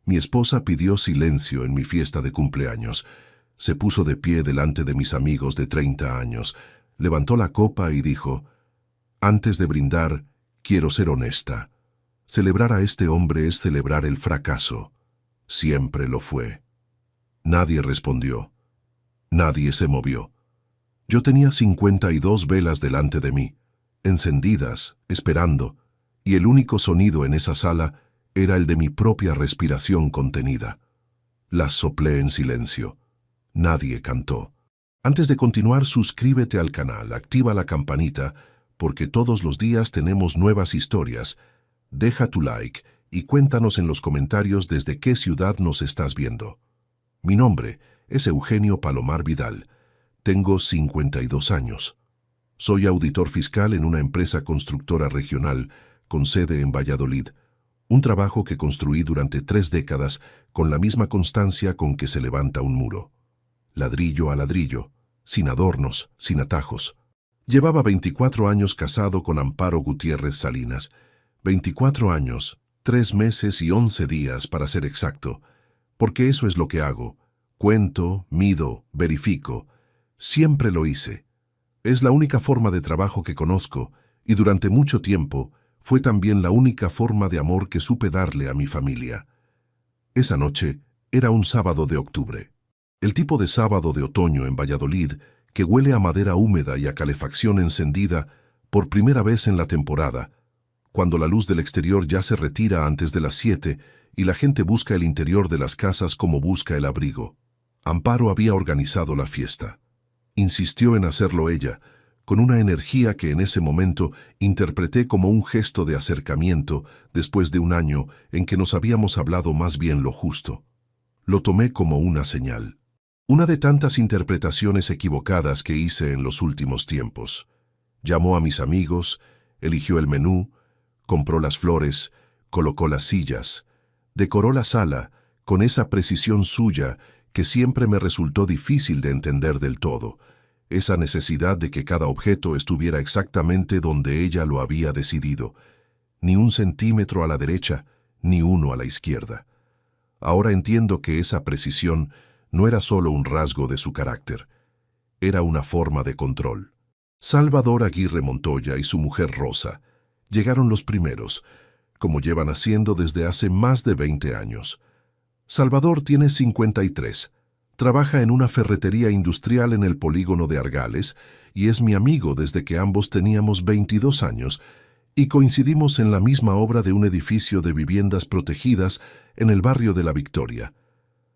Mi esposa pidió silencio en mi fiesta de cumpleaños. Se puso de pie delante de mis amigos de 30 años, levantó la copa y dijo: «Antes de brindar, quiero ser honesta. Celebrar a este hombre es celebrar el fracaso. Siempre lo fue». Nadie respondió. Nadie se movió. Yo tenía 52 velas delante de mí, encendidas, esperando, y el único sonido en esa sala era el de mi propia respiración contenida. Las soplé en silencio. Nadie cantó. Antes de continuar, suscríbete al canal, activa la campanita, porque todos los días tenemos nuevas historias. Deja tu like y cuéntanos en los comentarios desde qué ciudad nos estás viendo. Mi nombre es Eugenio Palomar Vidal. Tengo 52 años. Soy auditor fiscal en una empresa constructora regional con sede en Valladolid, un trabajo que construí durante 3 décadas con la misma constancia con que se levanta un muro. Ladrillo a ladrillo, sin adornos, sin atajos. Llevaba 24 años casado con Amparo Gutiérrez Salinas. 24 años, 3 meses y 11 días para ser exacto, porque eso es lo que hago. Cuento, mido, verifico. Siempre lo hice. Es la única forma de trabajo que conozco y durante mucho tiempo fue también la única forma de amor que supe darle a mi familia. Esa noche era un sábado de octubre. El tipo de sábado de otoño en Valladolid que huele a madera húmeda y a calefacción encendida por primera vez en la temporada, cuando la luz del exterior ya se retira antes de las 7 y la gente busca el interior de las casas como busca el abrigo. Amparo había organizado la fiesta. Insistió en hacerlo ella, con una energía que en ese momento interpreté como un gesto de acercamiento después de un año en que nos habíamos hablado más bien lo justo. Lo tomé como una señal. Una de tantas interpretaciones equivocadas que hice en los últimos tiempos. Llamó a mis amigos, eligió el menú, compró las flores, colocó las sillas, decoró la sala con esa precisión suya que siempre me resultó difícil de entender del todo, esa necesidad de que cada objeto estuviera exactamente donde ella lo había decidido, ni un centímetro a la derecha, ni uno a la izquierda. Ahora entiendo que esa precisión no era solo un rasgo de su carácter, era una forma de control. Salvador Aguirre Montoya y su mujer Rosa llegaron los primeros, como llevan haciendo desde hace más de 20 años. Salvador tiene 53, trabaja en una ferretería industrial en el polígono de Argales y es mi amigo desde que ambos teníamos 22 años y coincidimos en la misma obra de un edificio de viviendas protegidas en el barrio de La Victoria.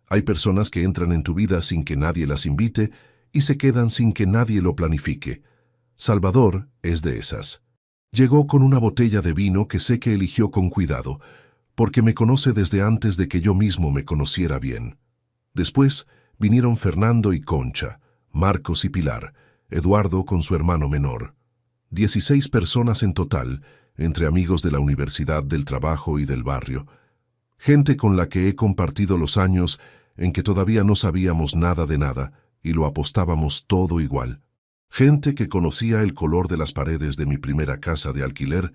Hay personas que entran en tu vida sin que nadie las invite y se quedan sin que nadie lo planifique. Salvador es de esas. Llegó con una botella de vino que sé que eligió con cuidado, porque me conoce desde antes de que yo mismo me conociera bien. Después vinieron Fernando y Concha, Marcos y Pilar, Eduardo con su hermano menor. 16 personas en total, entre amigos de la universidad, del trabajo y del barrio. Gente con la que he compartido los años en que todavía no sabíamos nada de nada y lo apostábamos todo igual. Gente que conocía el color de las paredes de mi primera casa de alquiler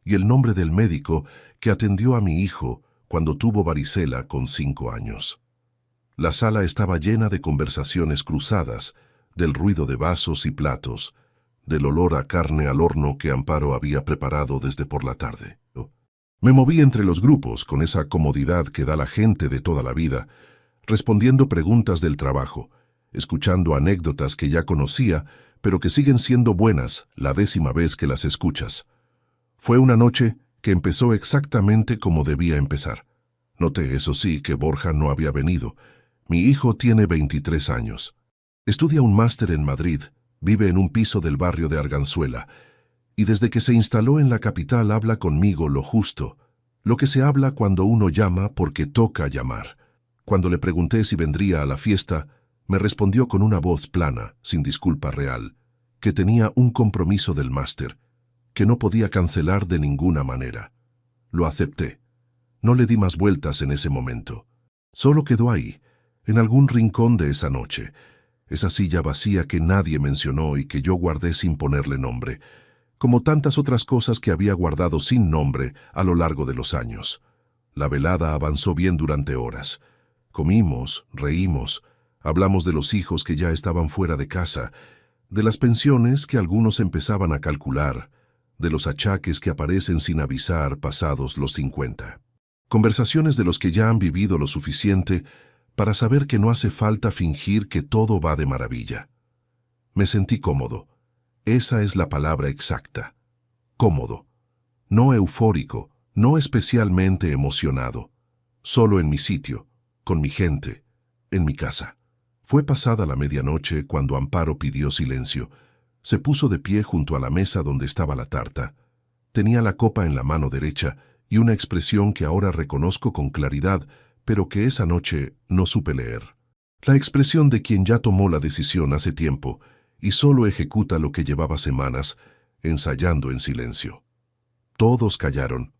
y el nombre del médico que atendió a mi hijo cuando tuvo varicela con 5 años. La sala estaba llena de conversaciones cruzadas, del ruido de vasos y platos, del olor a carne al horno que Amparo había preparado desde por la tarde. Me moví entre los grupos con esa comodidad que da la gente de toda la vida, respondiendo preguntas del trabajo, escuchando anécdotas que ya conocía, pero que siguen siendo buenas la 10ª vez que las escuchas. Fue una noche que empezó exactamente como debía empezar. Noté, eso sí, que Borja no había venido. Mi hijo tiene 23 años. Estudia un máster en Madrid, vive en un piso del barrio de Arganzuela, y desde que se instaló en la capital habla conmigo lo justo, lo que se habla cuando uno llama porque toca llamar. Cuando le pregunté si vendría a la fiesta, me respondió con una voz plana, sin disculpa real, que tenía un compromiso del máster, que no podía cancelar de ninguna manera. Lo acepté. No le di más vueltas en ese momento. Solo quedó ahí, en algún rincón de esa noche, esa silla vacía que nadie mencionó y que yo guardé sin ponerle nombre, como tantas otras cosas que había guardado sin nombre a lo largo de los años. La velada avanzó bien durante horas. Comimos, reímos, hablamos de los hijos que ya estaban fuera de casa, de las pensiones que algunos empezaban a calcular, de los achaques que aparecen sin avisar pasados los 50. Conversaciones de los que ya han vivido lo suficiente para saber que no hace falta fingir que todo va de maravilla. Me sentí cómodo. Esa es la palabra exacta. Cómodo. No eufórico, no especialmente emocionado. Solo en mi sitio, con mi gente, en mi casa. Fue pasada la medianoche cuando Amparo pidió silencio. Se puso de pie junto a la mesa donde estaba la tarta. Tenía la copa en la mano derecha y una expresión que ahora reconozco con claridad, pero que esa noche no supe leer. La expresión de quien ya tomó la decisión hace tiempo y solo ejecuta lo que llevaba semanas, ensayando en silencio. Todos callaron.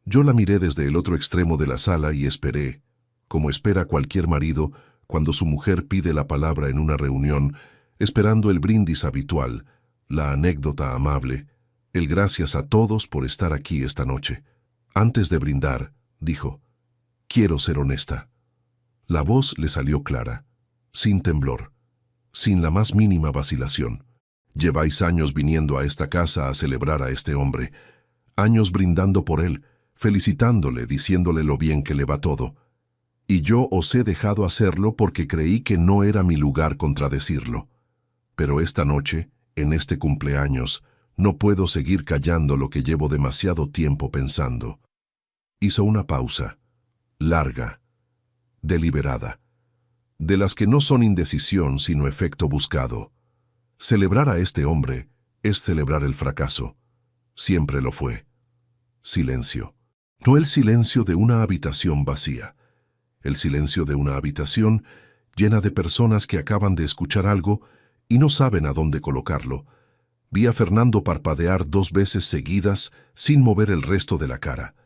Yo la miré desde el otro extremo de la sala y esperé, como espera cualquier marido cuando su mujer pide la palabra en una reunión, esperando el brindis habitual, la anécdota amable, el gracias a todos por estar aquí esta noche. Antes de brindar, dijo, «Quiero ser honesta». La voz le salió clara, sin temblor, sin la más mínima vacilación. Lleváis años viniendo a esta casa a celebrar a este hombre, años brindando por él, felicitándole, diciéndole lo bien que le va todo. Y yo os he dejado hacerlo porque creí que no era mi lugar contradecirlo. Pero esta noche, en este cumpleaños, no puedo seguir callando lo que llevo demasiado tiempo pensando. Hizo una pausa, larga, deliberada, de las que no son indecisión sino efecto buscado. Celebrar a este hombre es celebrar el fracaso. Siempre lo fue. Silencio. No el silencio de una habitación vacía. El silencio de una habitación llena de personas que acaban de escuchar algo y no saben a dónde colocarlo. Vi a Fernando parpadear 2 veces seguidas sin mover el resto de la cara.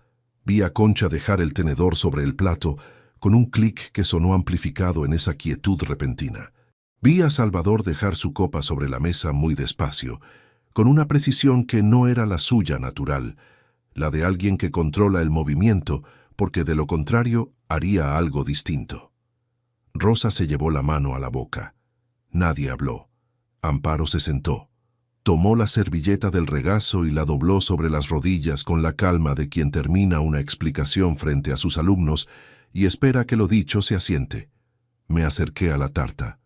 Vi a Concha dejar el tenedor sobre el plato con un clic que sonó amplificado en esa quietud repentina. Vi a Salvador dejar su copa sobre la mesa muy despacio, con una precisión que no era la suya natural, la de alguien que controla el movimiento, porque de lo contrario haría algo distinto. Rosa se llevó la mano a la boca. Nadie habló. Amparo se sentó. Tomó la servilleta del regazo y la dobló sobre las rodillas con la calma de quien termina una explicación frente a sus alumnos y espera que lo dicho se asiente. Me acerqué a la tarta.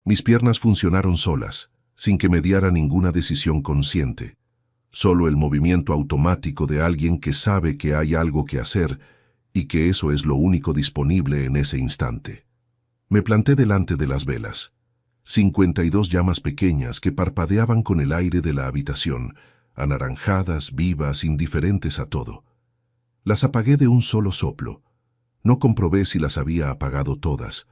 Mis piernas funcionaron solas, sin que mediara ninguna decisión consciente. Solo el movimiento automático de alguien que sabe que hay algo que hacer y que eso es lo único disponible en ese instante. Me planté delante de las velas. 52 llamas pequeñas que parpadeaban con el aire de la habitación, anaranjadas, vivas, indiferentes a todo. Las apagué de un solo soplo. No comprobé si las había apagado todas.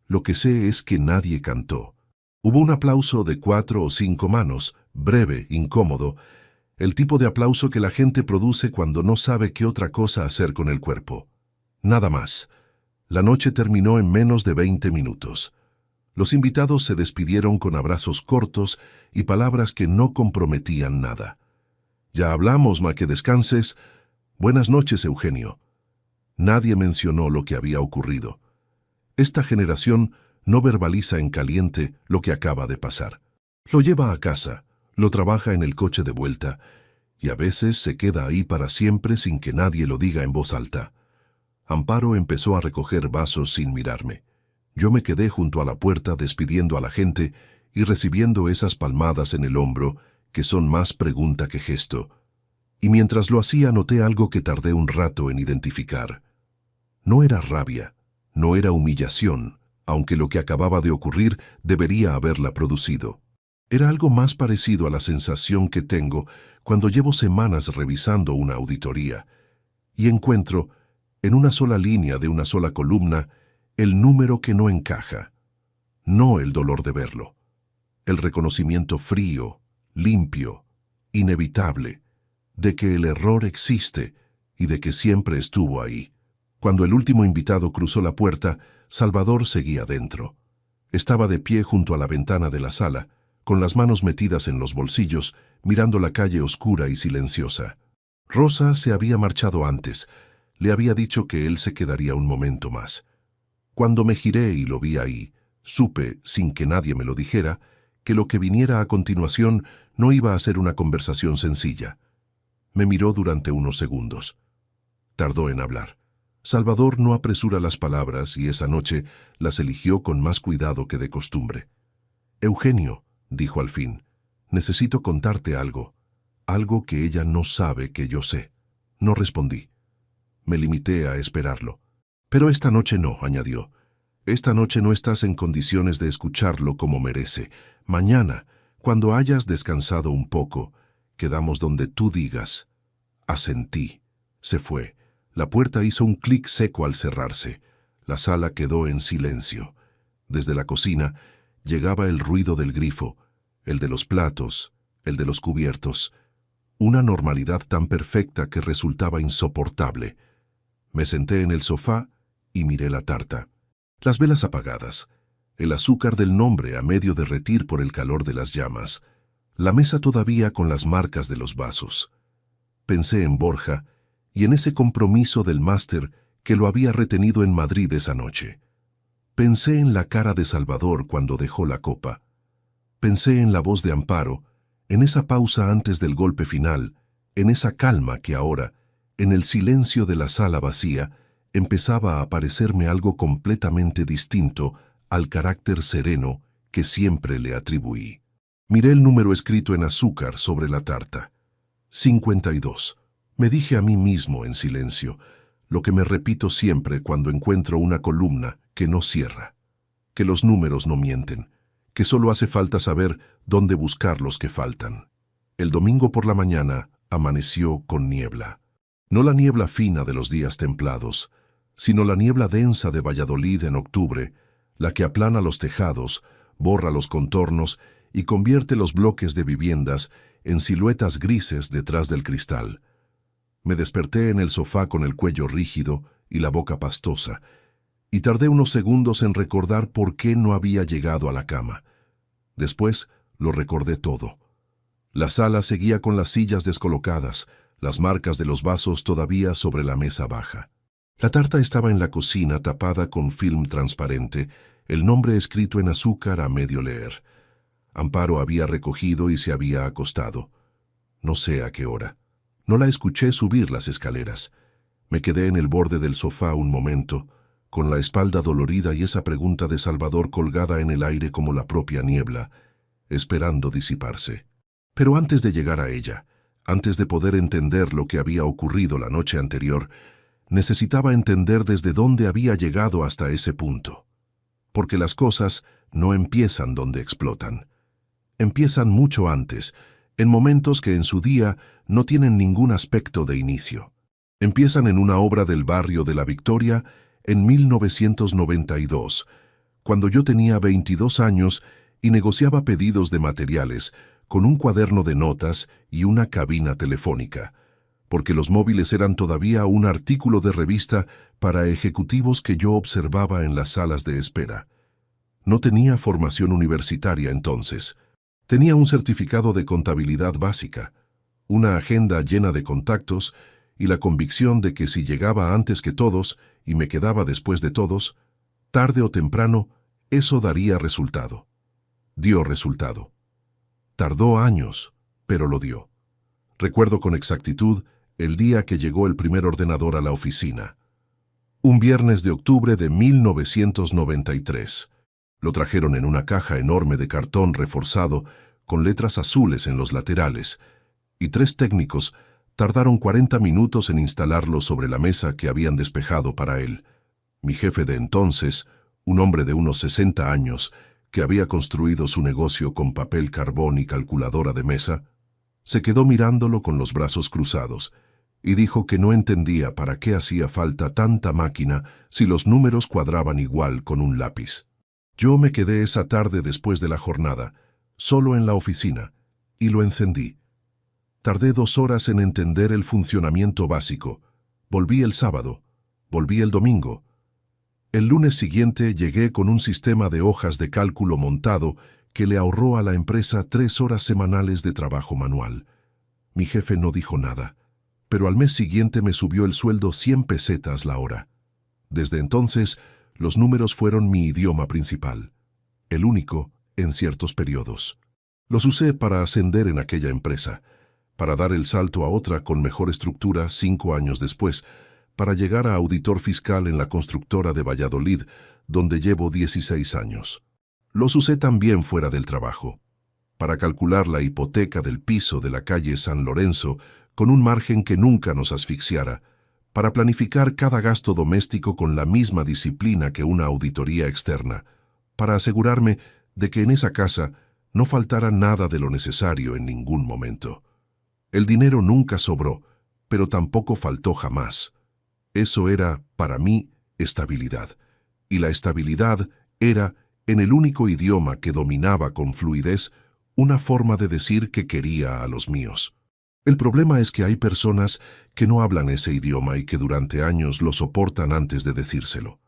Lo que sé es que nadie cantó. Hubo un aplauso de 4 o 5 manos, breve, incómodo, el tipo de aplauso que la gente produce cuando no sabe qué otra cosa hacer con el cuerpo. Nada más. La noche terminó en menos de 20 minutos. Los invitados se despidieron con abrazos cortos y palabras que no comprometían nada. «Ya hablamos, ma, que descanses. Buenas noches, Eugenio». Nadie mencionó lo que había ocurrido. Esta generación no verbaliza en caliente lo que acaba de pasar. Lo lleva a casa, lo trabaja en el coche de vuelta, y a veces se queda ahí para siempre sin que nadie lo diga en voz alta. Amparo empezó a recoger vasos sin mirarme. Yo me quedé junto a la puerta despidiendo a la gente y recibiendo esas palmadas en el hombro que son más pregunta que gesto. Y mientras lo hacía noté algo que tardé un rato en identificar. No era rabia, no era humillación, aunque lo que acababa de ocurrir debería haberla producido. Era algo más parecido a la sensación que tengo cuando llevo semanas revisando una auditoría y encuentro, en una sola línea de una sola columna, el número que no encaja. No el dolor de verlo. El reconocimiento frío, limpio, inevitable, de que el error existe y de que siempre estuvo ahí. Cuando el último invitado cruzó la puerta, Salvador seguía dentro. Estaba de pie junto a la ventana de la sala, con las manos metidas en los bolsillos, mirando la calle oscura y silenciosa. Rosa se había marchado antes, le había dicho que él se quedaría un momento más. Cuando me giré y lo vi ahí, supe, sin que nadie me lo dijera, que lo que viniera a continuación no iba a ser una conversación sencilla. Me miró durante unos segundos. Tardó en hablar. Salvador no apresura las palabras y esa noche las eligió con más cuidado que de costumbre. «Eugenio», dijo al fin, «necesito contarte algo. Algo que ella no sabe que yo sé». No respondí. Me limité a esperarlo. «Pero esta noche no», añadió. «Esta noche no estás en condiciones de escucharlo como merece. Mañana, cuando hayas descansado un poco, quedamos donde tú digas». Asentí. Se fue. La puerta hizo un clic seco al cerrarse. La sala quedó en silencio. Desde la cocina llegaba el ruido del grifo, el de los platos, el de los cubiertos. Una normalidad tan perfecta que resultaba insoportable. Me senté en el sofá y miré la tarta. Las velas apagadas, el azúcar del nombre a medio derretir por el calor de las llamas, la mesa todavía con las marcas de los vasos. Pensé en Borja y en ese compromiso del máster que lo había retenido en Madrid esa noche. Pensé en la cara de Salvador cuando dejó la copa. Pensé en la voz de Amparo, en esa pausa antes del golpe final, en esa calma que ahora, en el silencio de la sala vacía, empezaba a aparecerme algo completamente distinto al carácter sereno que siempre le atribuí. Miré el número escrito en azúcar sobre la tarta. 52. Me dije a mí mismo en silencio, lo que me repito siempre cuando encuentro una columna que no cierra, que los números no mienten, que solo hace falta saber dónde buscar los que faltan. El domingo por la mañana amaneció con niebla. No la niebla fina de los días templados, sino la niebla densa de Valladolid en octubre, la que aplana los tejados, borra los contornos y convierte los bloques de viviendas en siluetas grises detrás del cristal. Me desperté en el sofá con el cuello rígido y la boca pastosa, y tardé unos segundos en recordar por qué no había llegado a la cama. Después lo recordé todo. La sala seguía con las sillas descolocadas, las marcas de los vasos todavía sobre la mesa baja. La tarta estaba en la cocina tapada con film transparente, el nombre escrito en azúcar a medio leer. Amparo había recogido y se había acostado. No sé a qué hora. No la escuché subir las escaleras. Me quedé en el borde del sofá un momento, con la espalda dolorida y esa pregunta de Salvador colgada en el aire como la propia niebla, esperando disiparse. Pero antes de llegar a ella, antes de poder entender lo que había ocurrido la noche anterior, necesitaba entender desde dónde había llegado hasta ese punto. Porque las cosas no empiezan donde explotan. Empiezan mucho antes, en momentos que en su día no tienen ningún aspecto de inicio. Empiezan en una obra del barrio de La Victoria en 1992, cuando yo tenía 22 años y negociaba pedidos de materiales con un cuaderno de notas y una cabina telefónica, porque los móviles eran todavía un artículo de revista para ejecutivos que yo observaba en las salas de espera. No tenía formación universitaria entonces. Tenía un certificado de contabilidad básica, una agenda llena de contactos y la convicción de que si llegaba antes que todos y me quedaba después de todos, tarde o temprano, eso daría resultado. Dio resultado. Tardó años, pero lo dio. Recuerdo con exactitud el día que llegó el primer ordenador a la oficina. Un viernes de octubre de 1993. Lo trajeron en una caja enorme de cartón reforzado con letras azules en los laterales, y 3 técnicos tardaron 40 minutos en instalarlo sobre la mesa que habían despejado para él. Mi jefe de entonces, un hombre de unos 60 años, que había construido su negocio con papel carbón y calculadora de mesa, se quedó mirándolo con los brazos cruzados y dijo que no entendía para qué hacía falta tanta máquina si los números cuadraban igual con un lápiz. Yo me quedé esa tarde después de la jornada, solo en la oficina, y lo encendí. Tardé 2 horas en entender el funcionamiento básico. Volví el sábado, volví el domingo. El lunes siguiente llegué con un sistema de hojas de cálculo montado que le ahorró a la empresa 3 horas semanales de trabajo manual. Mi jefe no dijo nada, pero al mes siguiente me subió el sueldo 100 pesetas la hora. Desde entonces, los números fueron mi idioma principal, el único en ciertos periodos. Los usé para ascender en aquella empresa, para dar el salto a otra con mejor estructura 5 años después, para llegar a auditor fiscal en la constructora de Valladolid, donde llevo 16 años. Los usé también fuera del trabajo, para calcular la hipoteca del piso de la calle San Lorenzo con un margen que nunca nos asfixiara, para planificar cada gasto doméstico con la misma disciplina que una auditoría externa, para asegurarme de que en esa casa no faltara nada de lo necesario en ningún momento. El dinero nunca sobró, pero tampoco faltó jamás. Eso era, para mí, estabilidad. Y la estabilidad era, en el único idioma que dominaba con fluidez, una forma de decir que quería a los míos. El problema es que hay personas que no hablan ese idioma y que durante años lo soportan antes de decírselo.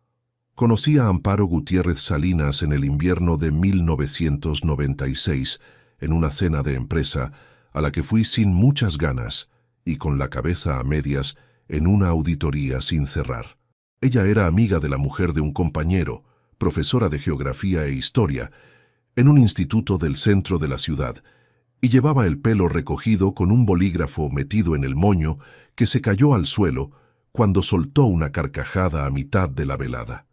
Conocí a Amparo Gutiérrez Salinas en el invierno de 1996, en una cena de empresa a la que fui sin muchas ganas y con la cabeza a medias en una auditoría sin cerrar. Ella era amiga de la mujer de un compañero, profesora de geografía e historia, en un instituto del centro de la ciudad, y llevaba el pelo recogido con un bolígrafo metido en el moño que se cayó al suelo cuando soltó una carcajada a mitad de la velada.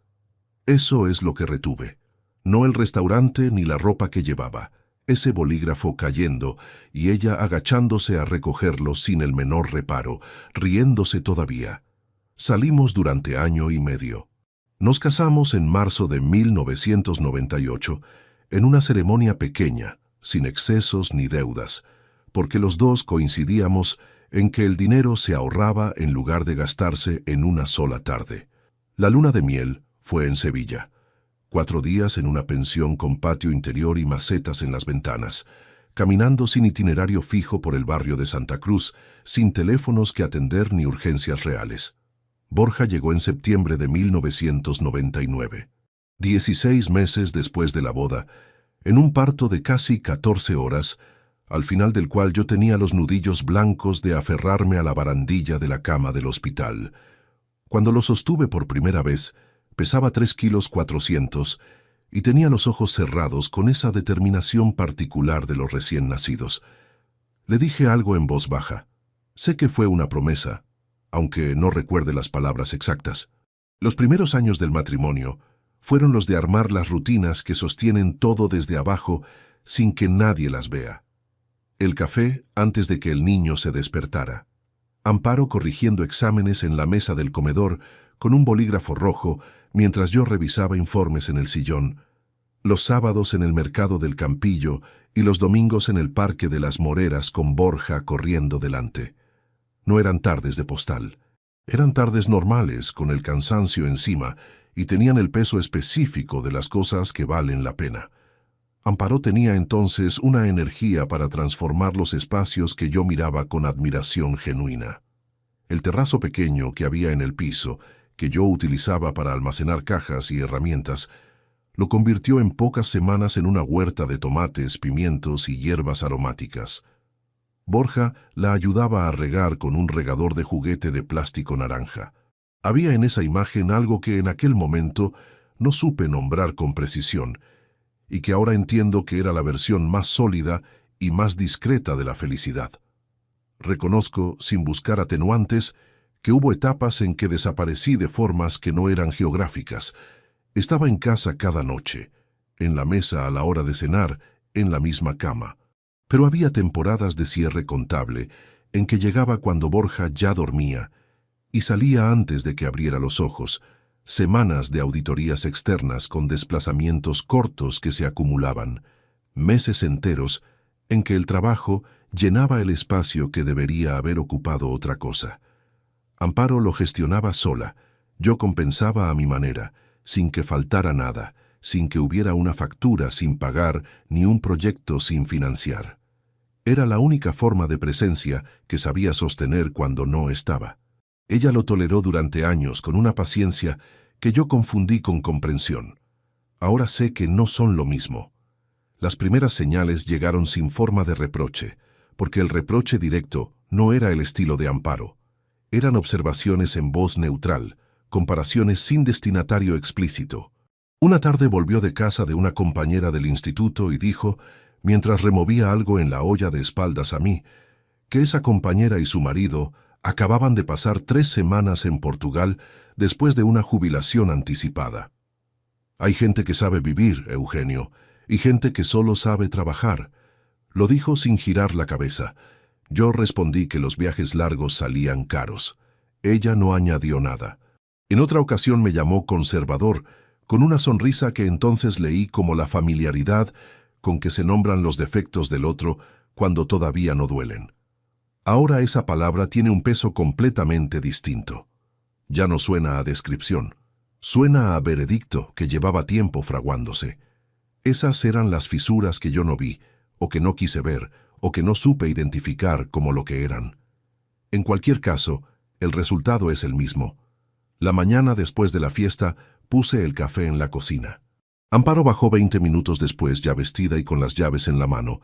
Eso es lo que retuve, no el restaurante ni la ropa que llevaba, ese bolígrafo cayendo y ella agachándose a recogerlo sin el menor reparo, riéndose todavía. Salimos durante año y medio. Nos casamos en marzo de 1998 en una ceremonia pequeña, sin excesos ni deudas, porque los dos coincidíamos en que el dinero se ahorraba en lugar de gastarse en una sola tarde. La luna de miel fue en Sevilla. 4 días en una pensión con patio interior y macetas en las ventanas, caminando sin itinerario fijo por el barrio de Santa Cruz, sin teléfonos que atender ni urgencias reales. Borja llegó en septiembre de 1999. 16 meses después de la boda, en un parto de casi 14 horas, al final del cual yo tenía los nudillos blancos de aferrarme a la barandilla de la cama del hospital. Cuando lo sostuve por primera vez, pesaba 3,4 kilos y tenía los ojos cerrados con esa determinación particular de los recién nacidos. Le dije algo en voz baja. Sé que fue una promesa, aunque no recuerde las palabras exactas. Los primeros años del matrimonio fueron los de armar las rutinas que sostienen todo desde abajo sin que nadie las vea. El café antes de que el niño se despertara. Amparo corrigiendo exámenes en la mesa del comedor con un bolígrafo rojo mientras yo revisaba informes en el sillón. Los sábados en el mercado del Campillo y los domingos en el Parque de las Moreras con Borja corriendo delante. No eran tardes de postal. Eran tardes normales con el cansancio encima y tenían el peso específico de las cosas que valen la pena. Amparo tenía entonces una energía para transformar los espacios que yo miraba con admiración genuina. El terrazo pequeño que había en el piso, que yo utilizaba para almacenar cajas y herramientas, lo convirtió en pocas semanas en una huerta de tomates, pimientos y hierbas aromáticas. Borja la ayudaba a regar con un regador de juguete de plástico naranja. Había en esa imagen algo que en aquel momento no supe nombrar con precisión, y que ahora entiendo que era la versión más sólida y más discreta de la felicidad. Reconozco, sin buscar atenuantes, que hubo etapas en que desaparecí de formas que no eran geográficas. Estaba en casa cada noche, en la mesa a la hora de cenar, en la misma cama. Pero había temporadas de cierre contable en que llegaba cuando Borja ya dormía y salía antes de que abriera los ojos, semanas de auditorías externas con desplazamientos cortos que se acumulaban, meses enteros en que el trabajo llenaba el espacio que debería haber ocupado otra cosa. Amparo lo gestionaba sola, yo compensaba a mi manera, sin que faltara nada, sin que hubiera una factura sin pagar ni un proyecto sin financiar. Era la única forma de presencia que sabía sostener cuando no estaba. Ella lo toleró durante años con una paciencia que yo confundí con comprensión. Ahora sé que no son lo mismo. Las primeras señales llegaron sin forma de reproche, porque el reproche directo no era el estilo de Amparo. Eran observaciones en voz neutral, comparaciones sin destinatario explícito. Una tarde volvió de casa de una compañera del instituto y dijo, mientras removía algo en la olla de espaldas a mí, que esa compañera y su marido acababan de pasar 3 semanas en Portugal después de una jubilación anticipada. Hay gente que sabe vivir, Eugenio, y gente que solo sabe trabajar. Lo dijo sin girar la cabeza. Yo respondí que los viajes largos salían caros. Ella no añadió nada. En otra ocasión me llamó conservador, con una sonrisa que entonces leí como la familiaridad con que se nombran los defectos del otro cuando todavía no duelen. Ahora esa palabra tiene un peso completamente distinto. Ya no suena a descripción. Suena a veredicto que llevaba tiempo fraguándose. Esas eran las fisuras que yo no vi, o que no quise ver, o que no supe identificar como lo que eran. En cualquier caso, el resultado es el mismo. La mañana después de la fiesta, puse el café en la cocina. Amparo bajó 20 minutos después, ya vestida y con las llaves en la mano,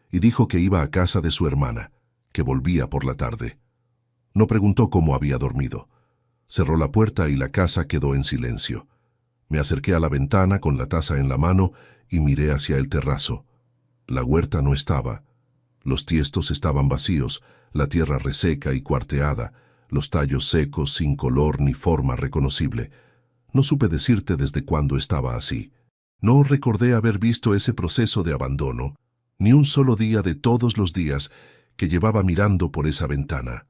y dijo que iba a casa de su hermana, que volvía por la tarde. No preguntó cómo había dormido. Cerró la puerta y la casa quedó en silencio. Me acerqué a la ventana con la taza en la mano y miré hacia el terrazo. La huerta no estaba. Los tiestos estaban vacíos, la tierra reseca y cuarteada, los tallos secos sin color ni forma reconocible. No supe decirte desde cuándo estaba así. No recordé haber visto ese proceso de abandono, ni un solo día de todos los días que llevaba mirando por esa ventana.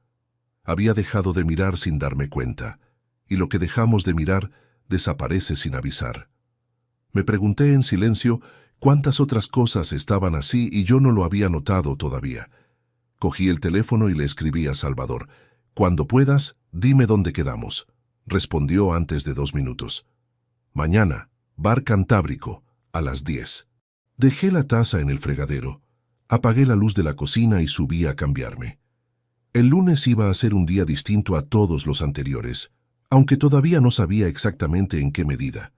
Había dejado de mirar sin darme cuenta, y lo que dejamos de mirar desaparece sin avisar. Me pregunté en silencio cuántas otras cosas estaban así y yo no lo había notado todavía. Cogí el teléfono y le escribí a Salvador. «Cuando puedas, dime dónde quedamos», respondió antes de 2 minutos. «Mañana, Bar Cantábrico, a las 10». Dejé la taza en el fregadero, apagué la luz de la cocina y subí a cambiarme. El lunes iba a ser un día distinto a todos los anteriores, aunque todavía no sabía exactamente en qué medida.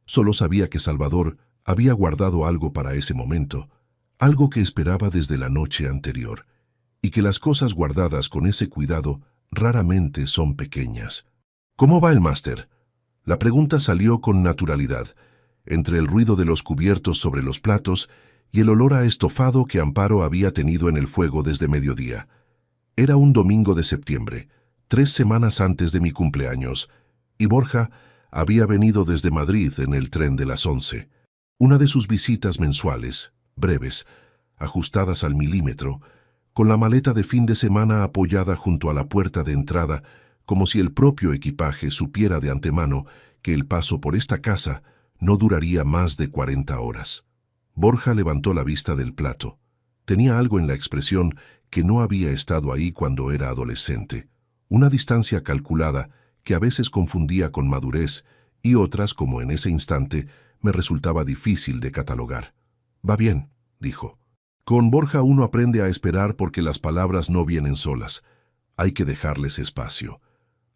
Solo sabía que Salvador había guardado algo para ese momento, algo que esperaba desde la noche anterior, y que las cosas guardadas con ese cuidado raramente son pequeñas. «¿Cómo va el máster?». La pregunta salió con naturalidad, entre el ruido de los cubiertos sobre los platos y el olor a estofado que Amparo había tenido en el fuego desde mediodía. Era un domingo de septiembre, 3 semanas antes de mi cumpleaños, y Borja había venido desde Madrid en el tren de las 11. Una de sus visitas mensuales, breves, ajustadas al milímetro, con la maleta de fin de semana apoyada junto a la puerta de entrada, como si el propio equipaje supiera de antemano que el paso por esta casa no duraría más de 40 horas. Borja levantó la vista del plato. Tenía algo en la expresión que no había estado ahí cuando era adolescente, una distancia calculada que a veces confundía con madurez y otras, como en ese instante, me resultaba difícil de catalogar. «Va bien», dijo. Con Borja uno aprende a esperar porque las palabras no vienen solas. Hay que dejarles espacio.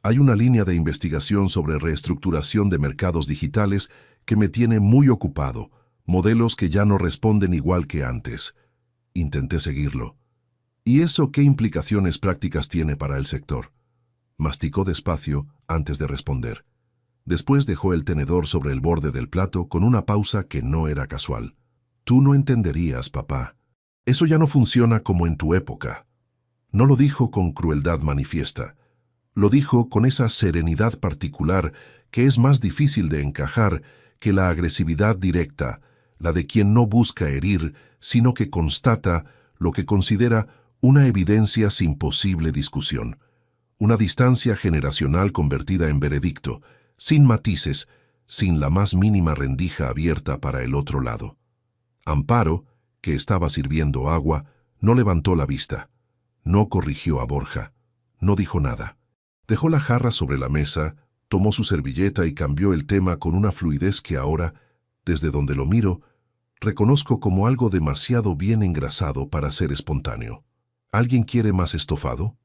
Hay una línea de investigación sobre reestructuración de mercados digitales que me tiene muy ocupado, modelos que ya no responden igual que antes. Intenté seguirlo. ¿Y eso qué implicaciones prácticas tiene para el sector?». Masticó despacio antes de responder. Después dejó el tenedor sobre el borde del plato con una pausa que no era casual. «Tú no entenderías, papá. Eso ya no funciona como en tu época». No lo dijo con crueldad manifiesta. Lo dijo con esa serenidad particular que es más difícil de encajar que la agresividad directa, la de quien no busca herir, sino que constata lo que considera una evidencia sin posible discusión. Una distancia generacional convertida en veredicto, sin matices, sin la más mínima rendija abierta para el otro lado. Amparo, que estaba sirviendo agua, no levantó la vista. No corrigió a Borja. No dijo nada. Dejó la jarra sobre la mesa, tomó su servilleta y cambió el tema con una fluidez que ahora, desde donde lo miro, reconozco como algo demasiado bien engrasado para ser espontáneo. ¿Alguien quiere más estofado?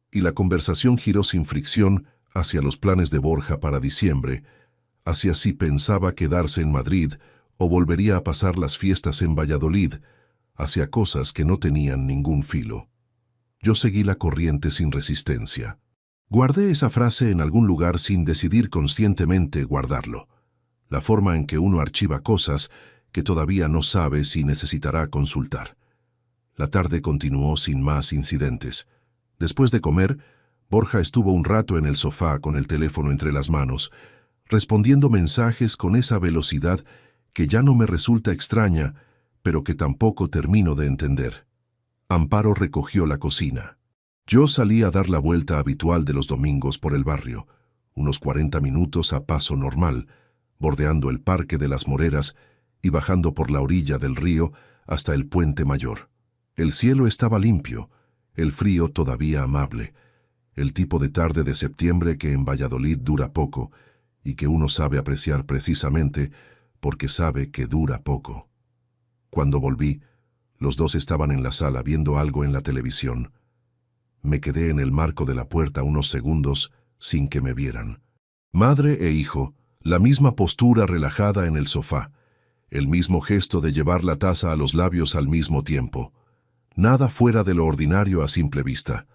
Y la conversación giró sin fricción hacia los planes de Borja para diciembre, hacia si pensaba quedarse en Madrid o volvería a pasar las fiestas en Valladolid, hacia cosas que no tenían ningún filo. Yo seguí la corriente sin resistencia. Guardé esa frase en algún lugar sin decidir conscientemente guardarlo. La forma en que uno archiva cosas que todavía no sabe si necesitará consultar. La tarde continuó sin más incidentes. Después de comer, Borja estuvo un rato en el sofá con el teléfono entre las manos, respondiendo mensajes con esa velocidad que ya no me resulta extraña, pero que tampoco termino de entender. Amparo recogió la cocina. Yo salí a dar la vuelta habitual de los domingos por el barrio, unos 40 minutos a paso normal, bordeando el Parque de las Moreras y bajando por la orilla del río hasta el Puente Mayor. El cielo estaba limpio, el frío todavía amable, el tipo de tarde de septiembre que en Valladolid dura poco y que uno sabe apreciar precisamente porque sabe que dura poco. Cuando volví, los dos estaban en la sala viendo algo en la televisión. Me quedé en el marco de la puerta unos segundos sin que me vieran. Madre e hijo, la misma postura relajada en el sofá, el mismo gesto de llevar la taza a los labios al mismo tiempo. Nada fuera de lo ordinario a simple vista.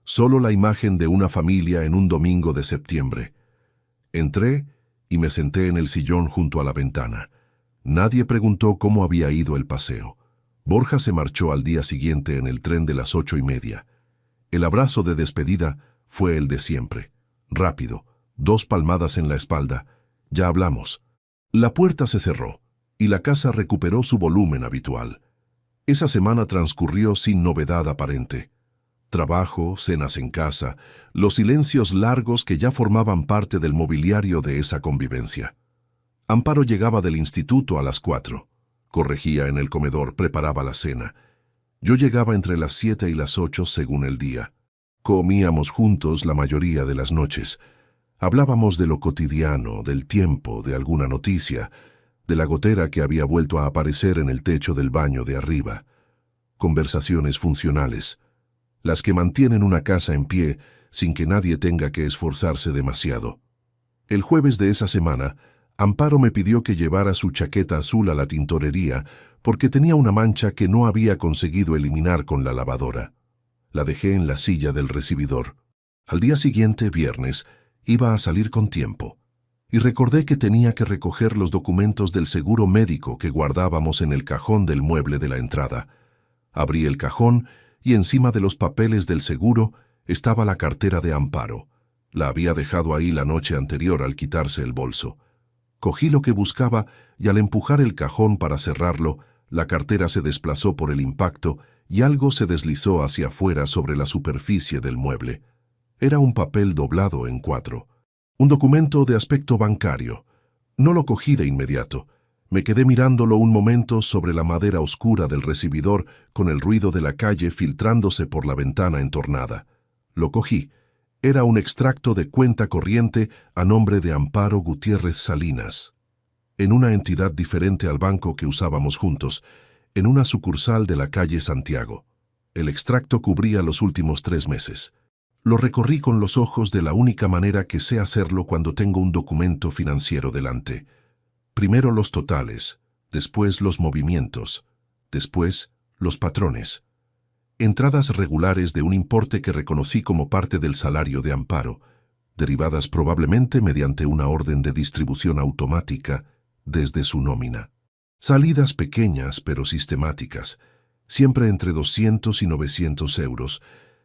Solo la imagen de una familia en un domingo de septiembre. Entré y me senté en el sillón junto a la ventana. Nadie preguntó cómo había ido el paseo. Borja se marchó al día siguiente en el tren de las 8:30. El abrazo de despedida fue el de siempre. Rápido, 2 palmadas en la espalda. Ya hablamos. La puerta se cerró y la casa recuperó su volumen habitual. Esa semana transcurrió sin novedad aparente. Trabajo, cenas en casa, los silencios largos que ya formaban parte del mobiliario de esa convivencia. Amparo llegaba del instituto a las 4. Corregía en el comedor, preparaba la cena. Yo llegaba entre las 7 y las 8 según el día. Comíamos juntos la mayoría de las noches. Hablábamos de lo cotidiano, del tiempo, de alguna noticia, de la gotera que había vuelto a aparecer en el techo del baño de arriba. Conversaciones funcionales, las que mantienen una casa en pie sin que nadie tenga que esforzarse demasiado. El jueves de esa semana, Amparo me pidió que llevara su chaqueta azul a la tintorería porque tenía una mancha que no había conseguido eliminar con la lavadora. La dejé en la silla del recibidor. Al día siguiente, viernes, iba a salir con tiempo, y recordé que tenía que recoger los documentos del seguro médico que guardábamos en el cajón del mueble de la entrada. Abrí el cajón y encima de los papeles del seguro estaba la cartera de Amparo. La había dejado ahí la noche anterior al quitarse el bolso. Cogí lo que buscaba y al empujar el cajón para cerrarlo, la cartera se desplazó por el impacto y algo se deslizó hacia afuera sobre la superficie del mueble. Era un papel doblado en 4. Un documento de aspecto bancario. No lo cogí de inmediato. Me quedé mirándolo un momento sobre la madera oscura del recibidor con el ruido de la calle filtrándose por la ventana entornada. Lo cogí. Era un extracto de cuenta corriente a nombre de Amparo Gutiérrez Salinas, en una entidad diferente al banco que usábamos juntos, en una sucursal de la calle Santiago. El extracto cubría los últimos 3 meses. Lo recorrí con los ojos de la única manera que sé hacerlo cuando tengo un documento financiero delante. Primero los totales, después los movimientos, después los patrones. Entradas regulares de un importe que reconocí como parte del salario de Amparo, derivadas probablemente mediante una orden de distribución automática desde su nómina. Salidas pequeñas pero sistemáticas, siempre entre 200 y 900 euros,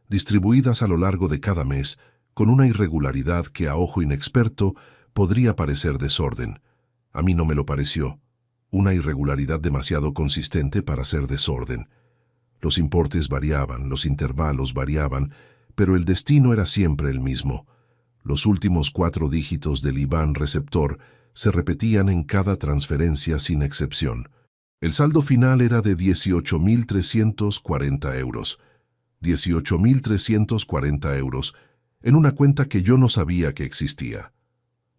distribuidas a lo largo de cada mes con una irregularidad que a ojo inexperto podría parecer desorden. A mí no me lo pareció, una irregularidad demasiado consistente para ser desorden. Los importes variaban, los intervalos variaban, pero el destino era siempre el mismo. Los últimos 4 dígitos del IBAN receptor se repetían en cada transferencia sin excepción. El saldo final era de 18.340 euros. 18.340 euros en una cuenta que yo no sabía que existía.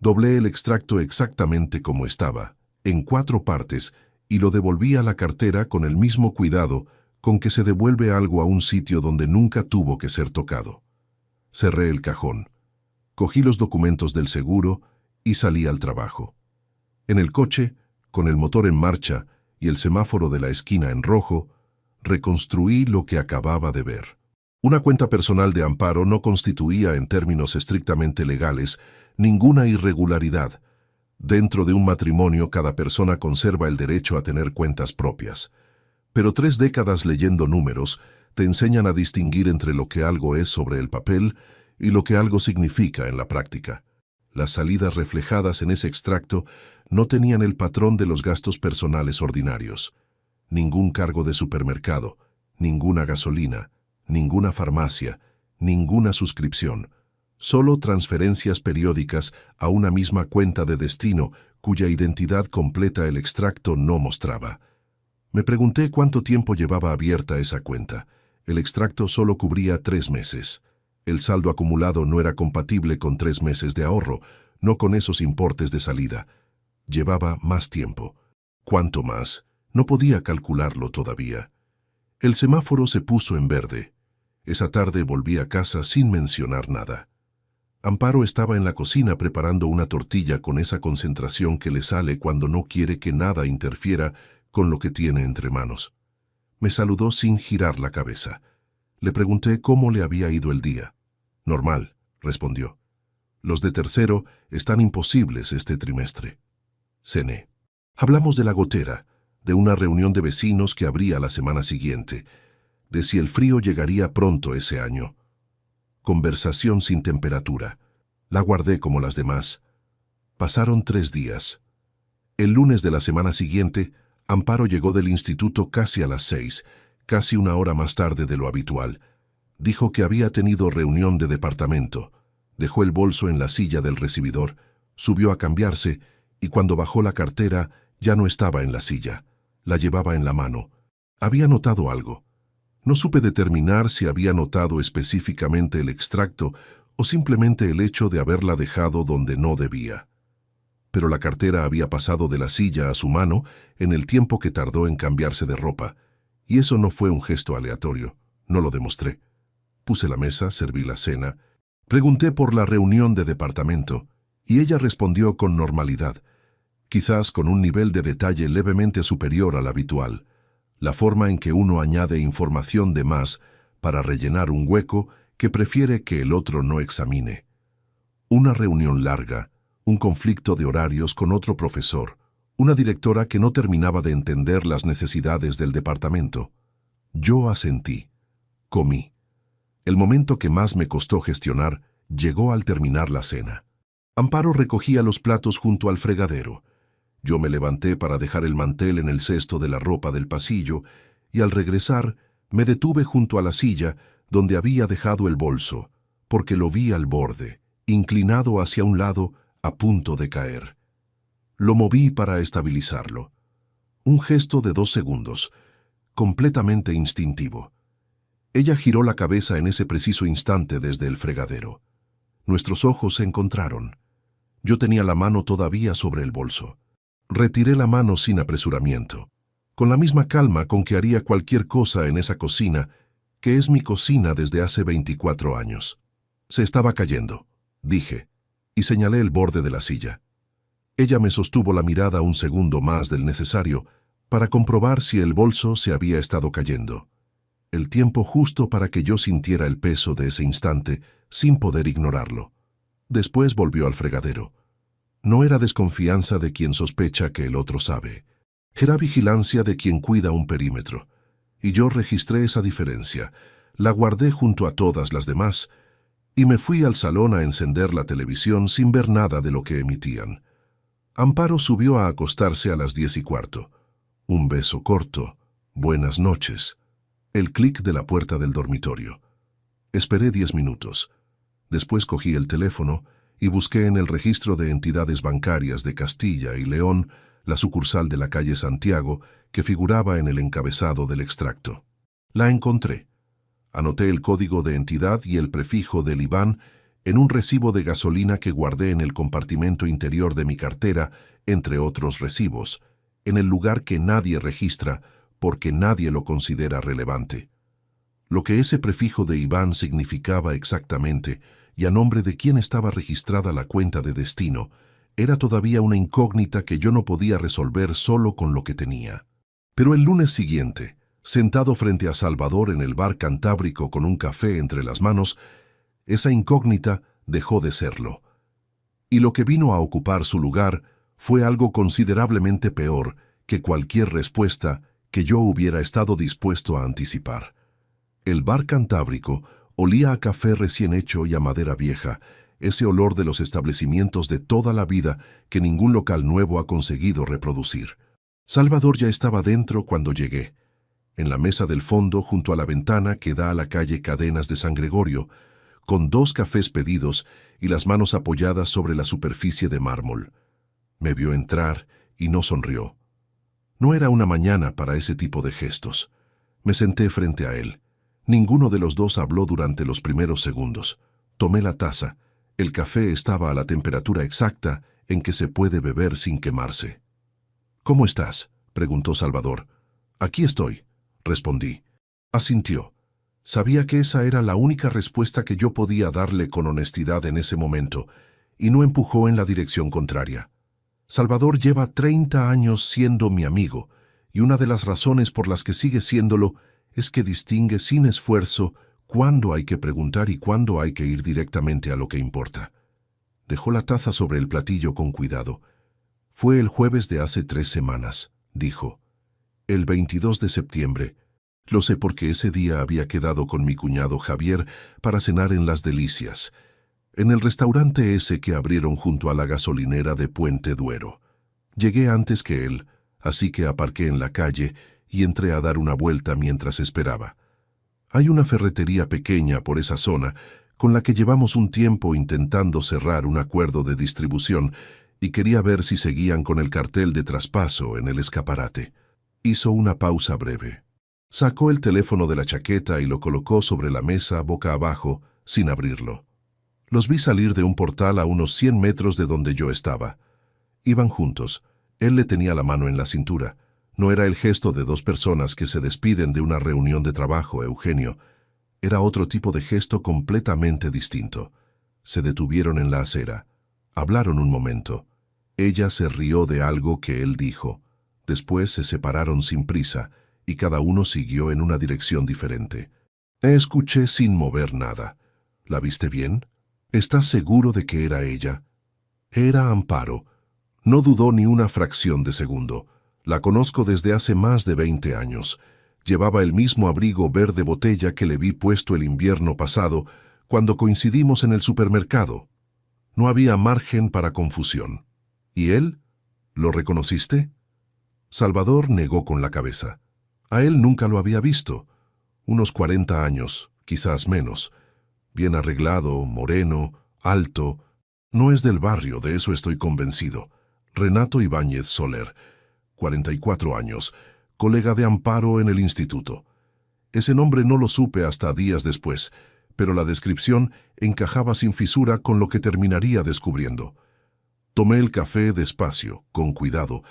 Doblé el extracto exactamente como estaba, en 4 partes, y lo devolví a la cartera con el mismo cuidado con que se devuelve algo a un sitio donde nunca tuvo que ser tocado. Cerré el cajón, cogí los documentos del seguro y salí al trabajo. En el coche, con el motor en marcha y el semáforo de la esquina en rojo, reconstruí lo que acababa de ver. Una cuenta personal de Amparo no constituía, en términos estrictamente legales, ninguna irregularidad. Dentro de un matrimonio, cada persona conserva el derecho a tener cuentas propias. Pero 3 décadas leyendo números te enseñan a distinguir entre lo que algo es sobre el papel y lo que algo significa en la práctica. Las salidas reflejadas en ese extracto no tenían el patrón de los gastos personales ordinarios. Ningún cargo de supermercado, ninguna gasolina, ninguna farmacia, ninguna suscripción. Solo transferencias periódicas a una misma cuenta de destino cuya identidad completa el extracto no mostraba. Me pregunté cuánto tiempo llevaba abierta esa cuenta. El extracto solo cubría 3 meses. El saldo acumulado no era compatible con 3 meses de ahorro, no con esos importes de salida. Llevaba más tiempo. ¿Cuánto más? No podía calcularlo todavía. El semáforo se puso en verde. Esa tarde volví a casa sin mencionar nada. Amparo estaba en la cocina preparando una tortilla con esa concentración que le sale cuando no quiere que nada interfiera con lo que tiene entre manos. Me saludó sin girar la cabeza. Le pregunté cómo le había ido el día. Normal, respondió. Los de tercero están imposibles este trimestre. Cené. Hablamos de la gotera, de una reunión de vecinos que habría la semana siguiente, de si el frío llegaría pronto ese año. Conversación sin temperatura. La guardé como las demás. Pasaron 3 días. El lunes de la semana siguiente, Amparo llegó del instituto casi a las 6, casi 1 hora más tarde de lo habitual. Dijo que había tenido reunión de departamento. Dejó el bolso en la silla del recibidor, subió a cambiarse y cuando bajó la cartera ya no estaba en la silla. La llevaba en la mano. Había notado algo. No supe determinar si había notado específicamente el extracto o simplemente el hecho de haberla dejado donde no debía. Pero la cartera había pasado de la silla a su mano en el tiempo que tardó en cambiarse de ropa, y eso no fue un gesto aleatorio, no lo demostré. Puse la mesa, serví la cena, pregunté por la reunión de departamento, y ella respondió con normalidad, quizás con un nivel de detalle levemente superior al habitual, la forma en que uno añade información de más para rellenar un hueco que prefiere que el otro no examine. Una reunión larga, un conflicto de horarios con otro profesor, una directora que no terminaba de entender las necesidades del departamento. Yo asentí. Comí. El momento que más me costó gestionar llegó al terminar la cena. Amparo recogía los platos junto al fregadero. Yo me levanté para dejar el mantel en el cesto de la ropa del pasillo y al regresar me detuve junto a la silla donde había dejado el bolso, porque lo vi al borde, inclinado hacia un lado, a punto de caer. Lo moví para estabilizarlo. Un gesto de 2 segundos, completamente instintivo. Ella giró la cabeza en ese preciso instante desde el fregadero. Nuestros ojos se encontraron. Yo tenía la mano todavía sobre el bolso. Retiré la mano sin apresuramiento, con la misma calma con que haría cualquier cosa en esa cocina, que es mi cocina desde hace 24 años. Se estaba cayendo, dije, y señalé el borde de la silla. Ella me sostuvo la mirada un segundo más del necesario para comprobar si el bolso se había estado cayendo. El tiempo justo para que yo sintiera el peso de ese instante sin poder ignorarlo. Después volvió al fregadero. No era desconfianza de quien sospecha que el otro sabe. Era vigilancia de quien cuida un perímetro. Y yo registré esa diferencia, la guardé junto a todas las demás, y me fui al salón a encender la televisión sin ver nada de lo que emitían. Amparo subió a acostarse a las 10:15. Un beso corto. Buenas noches. El clic de la puerta del dormitorio. Esperé 10 minutos. Después cogí el teléfono y busqué en el registro de entidades bancarias de Castilla y León la sucursal de la calle Santiago que figuraba en el encabezado del extracto. La encontré. Anoté el código de entidad y el prefijo del IBAN en un recibo de gasolina que guardé en el compartimento interior de mi cartera, entre otros recibos, en el lugar que nadie registra porque nadie lo considera relevante. Lo que ese prefijo de IBAN significaba exactamente y a nombre de quién estaba registrada la cuenta de destino, era todavía una incógnita que yo no podía resolver solo con lo que tenía. Pero el lunes siguiente, Sentado frente a Salvador en el bar Cantábrico con un café entre las manos, esa incógnita dejó de serlo. Y lo que vino a ocupar su lugar fue algo considerablemente peor que cualquier respuesta que yo hubiera estado dispuesto a anticipar. El bar Cantábrico olía a café recién hecho y a madera vieja, ese olor de los establecimientos de toda la vida que ningún local nuevo ha conseguido reproducir. Salvador ya estaba dentro cuando llegué. En la mesa del fondo, junto a la ventana que da a la calle Cadenas de San Gregorio, con 2 cafés pedidos y las manos apoyadas sobre la superficie de mármol. Me vio entrar y no sonrió. No era una mañana para ese tipo de gestos. Me senté frente a él. Ninguno de los dos habló durante los primeros segundos. Tomé la taza. El café estaba a la temperatura exacta en que se puede beber sin quemarse. «¿Cómo estás?», preguntó Salvador. «Aquí estoy», respondí. Asintió. Sabía que esa era la única respuesta que yo podía darle con honestidad en ese momento, y no empujó en la dirección contraria. Salvador lleva 30 años siendo mi amigo, y una de las razones por las que sigue siéndolo es que distingue sin esfuerzo cuándo hay que preguntar y cuándo hay que ir directamente a lo que importa. Dejó la taza sobre el platillo con cuidado. «Fue el jueves de hace 3 semanas», dijo. «El 22 de septiembre. Lo sé porque ese día había quedado con mi cuñado Javier para cenar en Las Delicias, en el restaurante ese que abrieron junto a la gasolinera de Puente Duero. Llegué antes que él, así que aparqué en la calle y entré a dar una vuelta mientras esperaba. Hay una ferretería pequeña por esa zona con la que llevamos un tiempo intentando cerrar un acuerdo de distribución y quería ver si seguían con el cartel de traspaso en el escaparate». Hizo una pausa breve. Sacó el teléfono de la chaqueta y lo colocó sobre la mesa boca abajo, sin abrirlo. Los vi salir de un portal a unos 100 metros de donde yo estaba. Iban juntos. Él le tenía la mano en la cintura. No era el gesto de 2 personas que se despiden de una reunión de trabajo, Eugenio. Era otro tipo de gesto completamente distinto. Se detuvieron en la acera. Hablaron un momento. Ella se rió de algo que él dijo. Después se separaron sin prisa, y cada uno siguió en una dirección diferente. Escuché sin mover nada. «¿La viste bien? ¿Estás seguro de que era ella?» Era Amparo. No dudó ni una fracción de segundo. La conozco desde hace más de 20 años. Llevaba el mismo abrigo verde botella que le vi puesto el invierno pasado, cuando coincidimos en el supermercado. No había margen para confusión. ¿Y él? ¿Lo reconociste?» Salvador negó con la cabeza. A él nunca lo había visto. Unos 40 años, quizás menos. Bien arreglado, moreno, alto. No es del barrio, de eso estoy convencido. Renato Ibáñez Soler, 44 años, colega de Amparo en el instituto. Ese nombre no lo supe hasta días después, pero la descripción encajaba sin fisura con lo que terminaría descubriendo. Tomé el café despacio, con cuidado,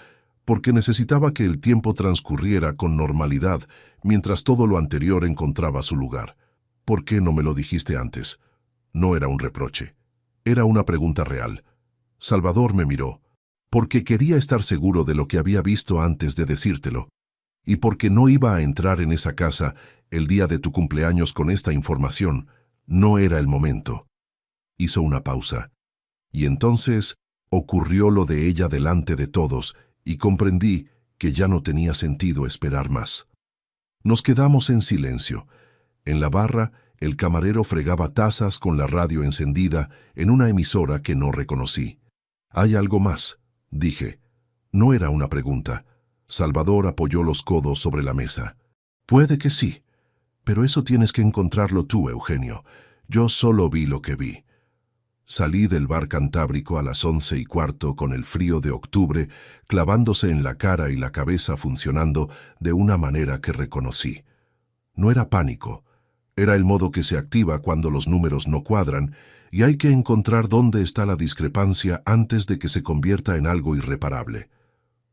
porque necesitaba que el tiempo transcurriera con normalidad mientras todo lo anterior encontraba su lugar. «¿Por qué no me lo dijiste antes?». No era un reproche. Era una pregunta real. Salvador me miró. «Porque quería estar seguro de lo que había visto antes de decírtelo. Y porque no iba a entrar en esa casa el día de tu cumpleaños con esta información. No era el momento». Hizo una pausa. Y entonces ocurrió lo de ella delante de todos, y comprendí que ya no tenía sentido esperar más. Nos quedamos en silencio. En la barra, el camarero fregaba tazas con la radio encendida en una emisora que no reconocí. «¿Hay algo más?», dije. No era una pregunta. Salvador apoyó los codos sobre la mesa. «Puede que sí, pero eso tienes que encontrarlo tú, Eugenio. Yo solo vi lo que vi». Salí del bar Cantábrico a las 11:15 con el frío de octubre clavándose en la cara y la cabeza funcionando de una manera que reconocí. No era pánico, era el modo que se activa cuando los números no cuadran y hay que encontrar dónde está la discrepancia antes de que se convierta en algo irreparable.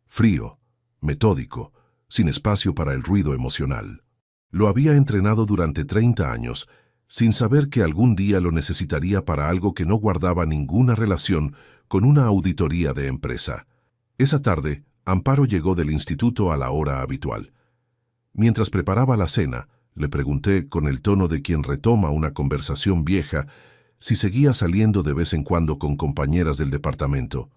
Frío, metódico, sin espacio para el ruido emocional. Lo había entrenado durante 30 años, sin saber que algún día lo necesitaría para algo que no guardaba ninguna relación con una auditoría de empresa. Esa tarde, Amparo llegó del instituto a la hora habitual. Mientras preparaba la cena, le pregunté con el tono de quien retoma una conversación vieja si seguía saliendo de vez en cuando con compañeras del departamento.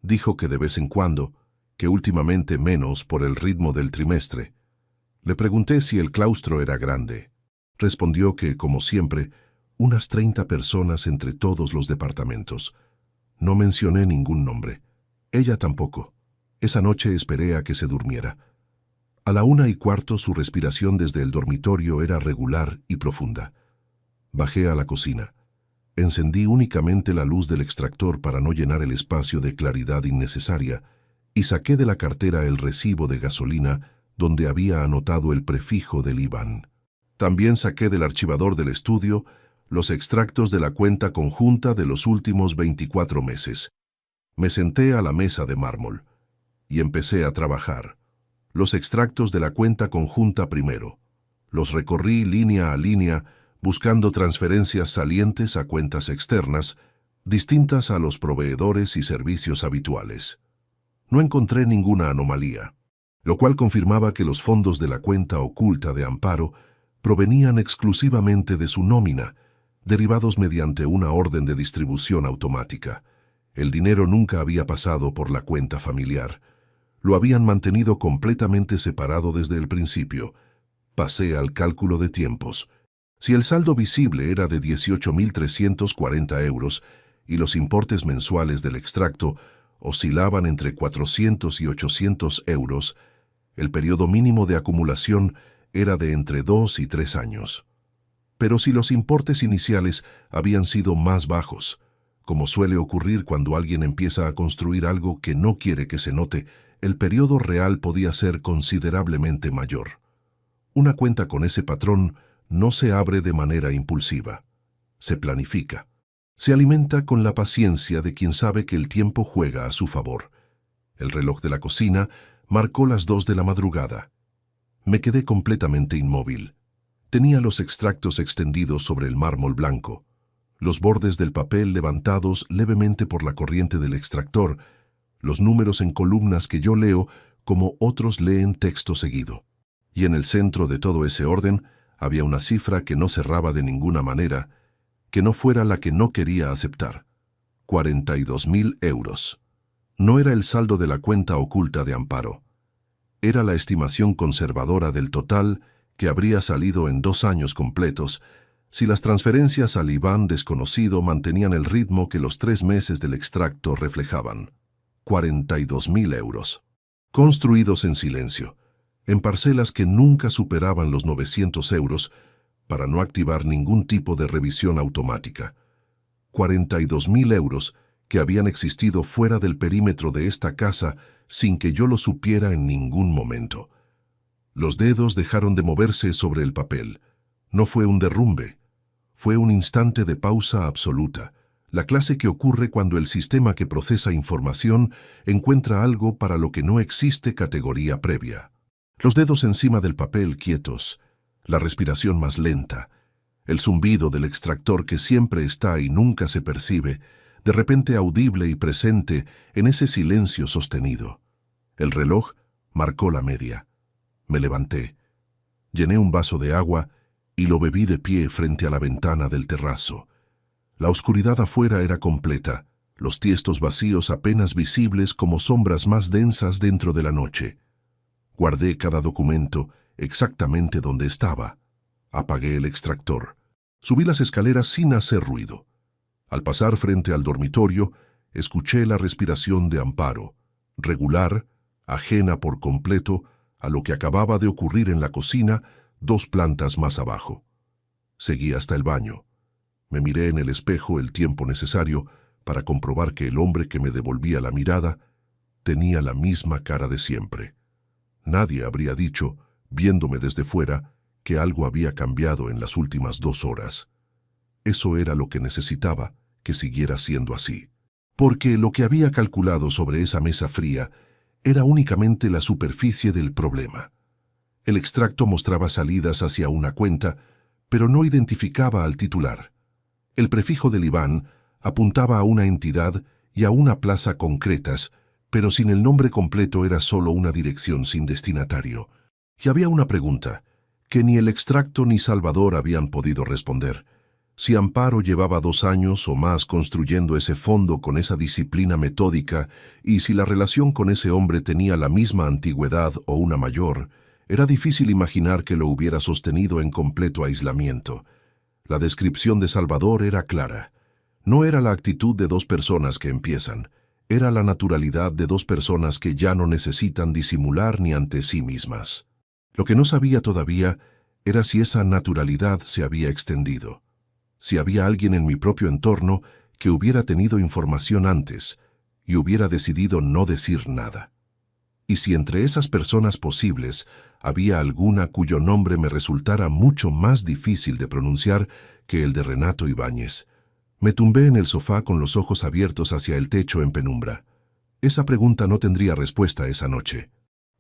Dijo que de vez en cuando, que últimamente menos por el ritmo del trimestre. Le pregunté si el claustro era grande. Respondió que, como siempre, unas 30 personas entre todos los departamentos. No mencioné ningún nombre. Ella tampoco. Esa noche esperé a que se durmiera. A la 1:15 su respiración desde el dormitorio era regular y profunda. Bajé a la cocina. Encendí únicamente la luz del extractor para no llenar el espacio de claridad innecesaria y saqué de la cartera el recibo de gasolina donde había anotado el prefijo del IBAN. También saqué del archivador del estudio los extractos de la cuenta conjunta de los últimos 24 meses. Me senté a la mesa de mármol y empecé a trabajar. Los extractos de la cuenta conjunta primero. Los recorrí línea a línea, buscando transferencias salientes a cuentas externas, distintas a los proveedores y servicios habituales. No encontré ninguna anomalía, lo cual confirmaba que los fondos de la cuenta oculta de Amparo provenían exclusivamente de su nómina, derivados mediante una orden de distribución automática. El dinero nunca había pasado por la cuenta familiar. Lo habían mantenido completamente separado desde el principio. Pasé al cálculo de tiempos. Si el saldo visible era de 18.340 euros y los importes mensuales del extracto oscilaban entre 400 y 800 euros, el periodo mínimo de acumulación era de entre 2 y 3 años. Pero si los importes iniciales habían sido más bajos, como suele ocurrir cuando alguien empieza a construir algo que no quiere que se note, el periodo real podía ser considerablemente mayor. Una cuenta con ese patrón no se abre de manera impulsiva. Se planifica. Se alimenta con la paciencia de quien sabe que el tiempo juega a su favor. El reloj de la cocina marcó las 2 de la madrugada. Me quedé completamente inmóvil. Tenía los extractos extendidos sobre el mármol blanco, los bordes del papel levantados levemente por la corriente del extractor, los números en columnas que yo leo como otros leen texto seguido. Y en el centro de todo ese orden había una cifra que no cerraba de ninguna manera, que no fuera la que no quería aceptar. 42.000 euros. No era el saldo de la cuenta oculta de Amparo. Era la estimación conservadora del total que habría salido en 2 años completos si las transferencias al IBAN desconocido mantenían el ritmo que los 3 meses del extracto reflejaban. 42.000 euros. Construidos en silencio, en parcelas que nunca superaban los 900 euros, para no activar ningún tipo de revisión automática. 42.000 euros que habían existido fuera del perímetro de esta casa sin que yo lo supiera en ningún momento. Los dedos dejaron de moverse sobre el papel. No fue un derrumbe. Fue un instante de pausa absoluta, la clase que ocurre cuando el sistema que procesa información encuentra algo para lo que no existe categoría previa. Los dedos encima del papel quietos, la respiración más lenta, el zumbido del extractor que siempre está y nunca se percibe, de repente audible y presente en ese silencio sostenido. El reloj marcó la media. Me levanté, llené un vaso de agua y lo bebí de pie frente a la ventana del terrazo. La oscuridad afuera era completa, los tiestos vacíos apenas visibles como sombras más densas dentro de la noche. Guardé cada documento exactamente donde estaba. Apagué el extractor. Subí las escaleras sin hacer ruido. Al pasar frente al dormitorio, escuché la respiración de Amparo, regular, ajena por completo a lo que acababa de ocurrir en la cocina 2 plantas más abajo. Seguí hasta el baño. Me miré en el espejo el tiempo necesario para comprobar que el hombre que me devolvía la mirada tenía la misma cara de siempre. Nadie habría dicho, viéndome desde fuera, que algo había cambiado en las últimas 2 horas. Eso era lo que necesitaba, que siguiera siendo así. Porque lo que había calculado sobre esa mesa fría era únicamente la superficie del problema. El extracto mostraba salidas hacia una cuenta, pero no identificaba al titular. El prefijo del IBAN apuntaba a una entidad y a una plaza concretas, pero sin el nombre completo era solo una dirección sin destinatario. Y había una pregunta, que ni el extracto ni Salvador habían podido responder. Si Amparo llevaba 2 años o más construyendo ese fondo con esa disciplina metódica y si la relación con ese hombre tenía la misma antigüedad o una mayor, era difícil imaginar que lo hubiera sostenido en completo aislamiento. La descripción de Salvador era clara. No era la actitud de 2 personas que empiezan, era la naturalidad de 2 personas que ya no necesitan disimular ni ante sí mismas. Lo que no sabía todavía era si esa naturalidad se había extendido. Si había alguien en mi propio entorno que hubiera tenido información antes y hubiera decidido no decir nada. Y si entre esas personas posibles había alguna cuyo nombre me resultara mucho más difícil de pronunciar que el de Renato Ibáñez. Me tumbé en el sofá con los ojos abiertos hacia el techo en penumbra. Esa pregunta no tendría respuesta esa noche.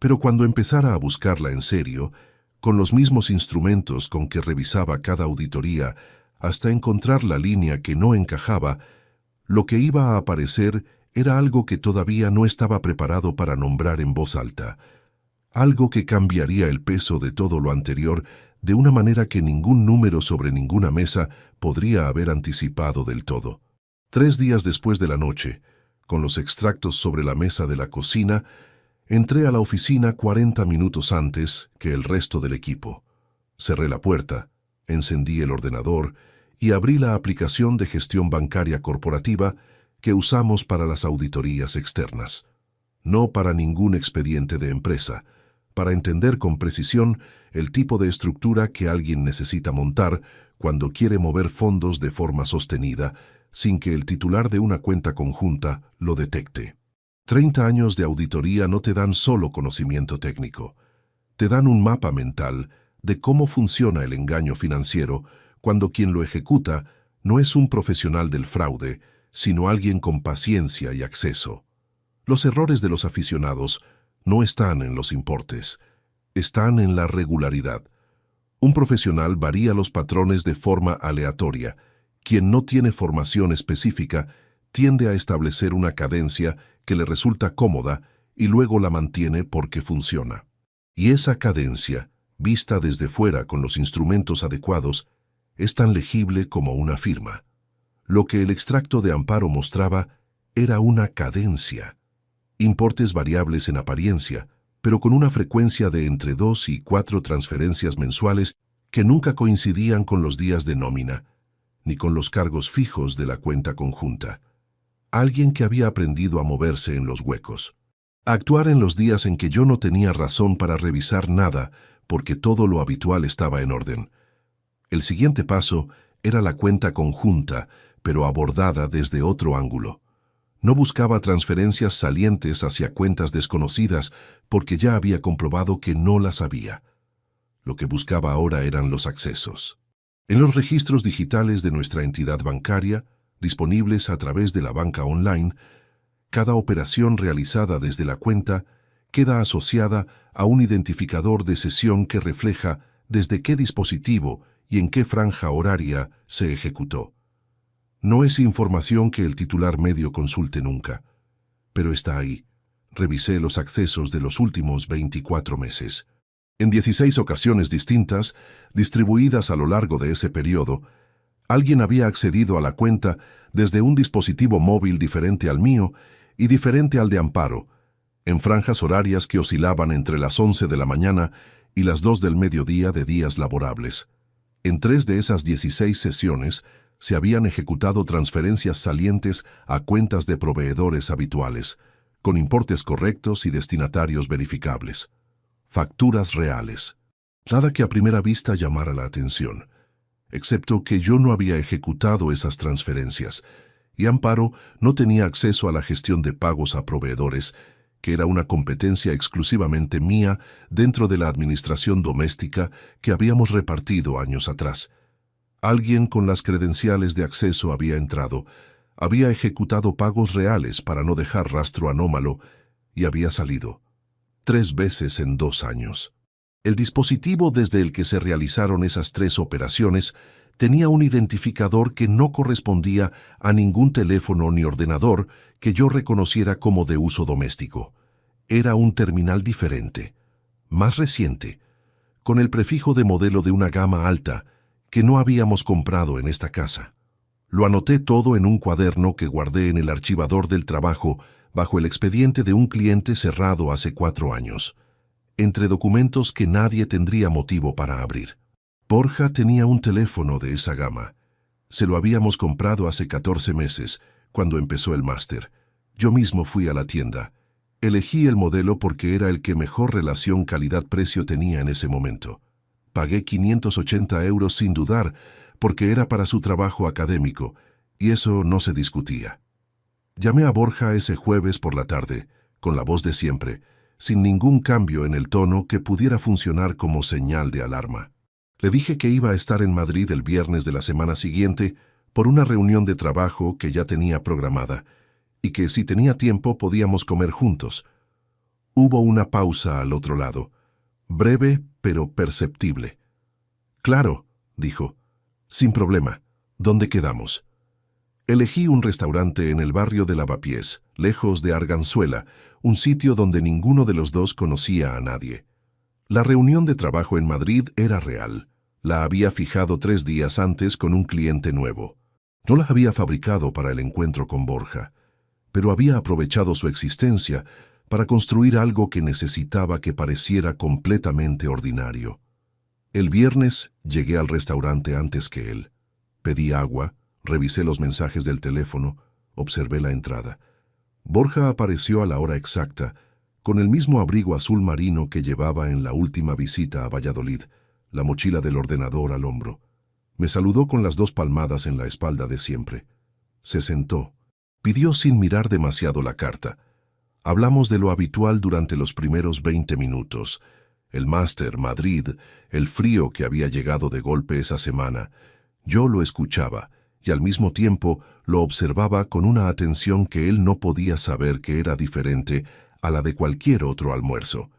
Pero cuando empezara a buscarla en serio, con los mismos instrumentos con que revisaba cada auditoría, hasta encontrar la línea que no encajaba, lo que iba a aparecer era algo que todavía no estaba preparado para nombrar en voz alta, algo que cambiaría el peso de todo lo anterior de una manera que ningún número sobre ninguna mesa podría haber anticipado del todo. 3 días después de la noche, con los extractos sobre la mesa de la cocina, entré a la oficina 40 minutos antes que el resto del equipo. Cerré la puerta, encendí el ordenador y abrí la aplicación de gestión bancaria corporativa que usamos para las auditorías externas. No para ningún expediente de empresa, para entender con precisión el tipo de estructura que alguien necesita montar cuando quiere mover fondos de forma sostenida, sin que el titular de una cuenta conjunta lo detecte. 30 años de auditoría no te dan solo conocimiento técnico, te dan un mapa mental de cómo funciona el engaño financiero cuando quien lo ejecuta no es un profesional del fraude, sino alguien con paciencia y acceso. Los errores de los aficionados no están en los importes, están en la regularidad. Un profesional varía los patrones de forma aleatoria. Quien no tiene formación específica tiende a establecer una cadencia que le resulta cómoda y luego la mantiene porque funciona. Y esa cadencia, vista desde fuera con los instrumentos adecuados, es tan legible como una firma. Lo que el extracto de Amparo mostraba era una cadencia. Importes variables en apariencia, pero con una frecuencia de entre 2 y 4 transferencias mensuales que nunca coincidían con los días de nómina, ni con los cargos fijos de la cuenta conjunta. Alguien que había aprendido a moverse en los huecos. A actuar en los días en que yo no tenía razón para revisar nada porque todo lo habitual estaba en orden. El siguiente paso era la cuenta conjunta, pero abordada desde otro ángulo. No buscaba transferencias salientes hacia cuentas desconocidas porque ya había comprobado que no las había. Lo que buscaba ahora eran los accesos. En los registros digitales de nuestra entidad bancaria, disponibles a través de la banca online, cada operación realizada desde la cuenta queda asociada a un identificador de sesión que refleja desde qué dispositivo y en qué franja horaria se ejecutó. No es información que el titular medio consulte nunca, pero está ahí. Revisé los accesos de los últimos 24 meses. En 16 ocasiones distintas, distribuidas a lo largo de ese periodo, alguien había accedido a la cuenta desde un dispositivo móvil diferente al mío y diferente al de Amparo, en franjas horarias que oscilaban entre las 11 de la mañana y las 2 del mediodía de días laborables. En 3 de esas 16 sesiones se habían ejecutado transferencias salientes a cuentas de proveedores habituales, con importes correctos y destinatarios verificables. Facturas reales. Nada que a primera vista llamara la atención, excepto que yo no había ejecutado esas transferencias, y Amparo no tenía acceso a la gestión de pagos a proveedores, que era una competencia exclusivamente mía dentro de la administración doméstica que habíamos repartido años atrás. Alguien con las credenciales de acceso había entrado, había ejecutado pagos reales para no dejar rastro anómalo y había salido. 3 veces en 2 años. El dispositivo desde el que se realizaron esas 3 operaciones tenía un identificador que no correspondía a ningún teléfono ni ordenador que yo reconociera como de uso doméstico. Era un terminal diferente, más reciente, con el prefijo de modelo de una gama alta que no habíamos comprado en esta casa. Lo anoté todo en un cuaderno que guardé en el archivador del trabajo bajo el expediente de un cliente cerrado hace 4 años, entre documentos que nadie tendría motivo para abrir. Borja tenía un teléfono de esa gama. Se lo habíamos comprado hace 14 meses, cuando empezó el máster. Yo mismo fui a la tienda. Elegí el modelo porque era el que mejor relación calidad-precio tenía en ese momento. Pagué 580 euros sin dudar, porque era para su trabajo académico, y eso no se discutía. Llamé a Borja ese jueves por la tarde, con la voz de siempre, sin ningún cambio en el tono que pudiera funcionar como señal de alarma. Le dije que iba a estar en Madrid el viernes de la semana siguiente por una reunión de trabajo que ya tenía programada, y que si tenía tiempo podíamos comer juntos. Hubo una pausa al otro lado, breve pero perceptible. «Claro», dijo, «sin problema. ¿Dónde quedamos?» Elegí un restaurante en el barrio de Lavapiés, lejos de Arganzuela, un sitio donde ninguno de los dos conocía a nadie. La reunión de trabajo en Madrid era real. La había fijado 3 días antes con un cliente nuevo. No la había fabricado para el encuentro con Borja, pero había aprovechado su existencia para construir algo que necesitaba que pareciera completamente ordinario. El viernes llegué al restaurante antes que él. Pedí agua, revisé los mensajes del teléfono, observé la entrada. Borja apareció a la hora exacta, con el mismo abrigo azul marino que llevaba en la última visita a Valladolid, la mochila del ordenador al hombro. Me saludó con las 2 palmadas en la espalda de siempre. Se sentó. Pidió sin mirar demasiado la carta. Hablamos de lo habitual durante los primeros 20 minutos. El máster, Madrid, el frío que había llegado de golpe esa semana. Yo lo escuchaba y al mismo tiempo lo observaba con una atención que él no podía saber que era diferente a la de cualquier otro almuerzo.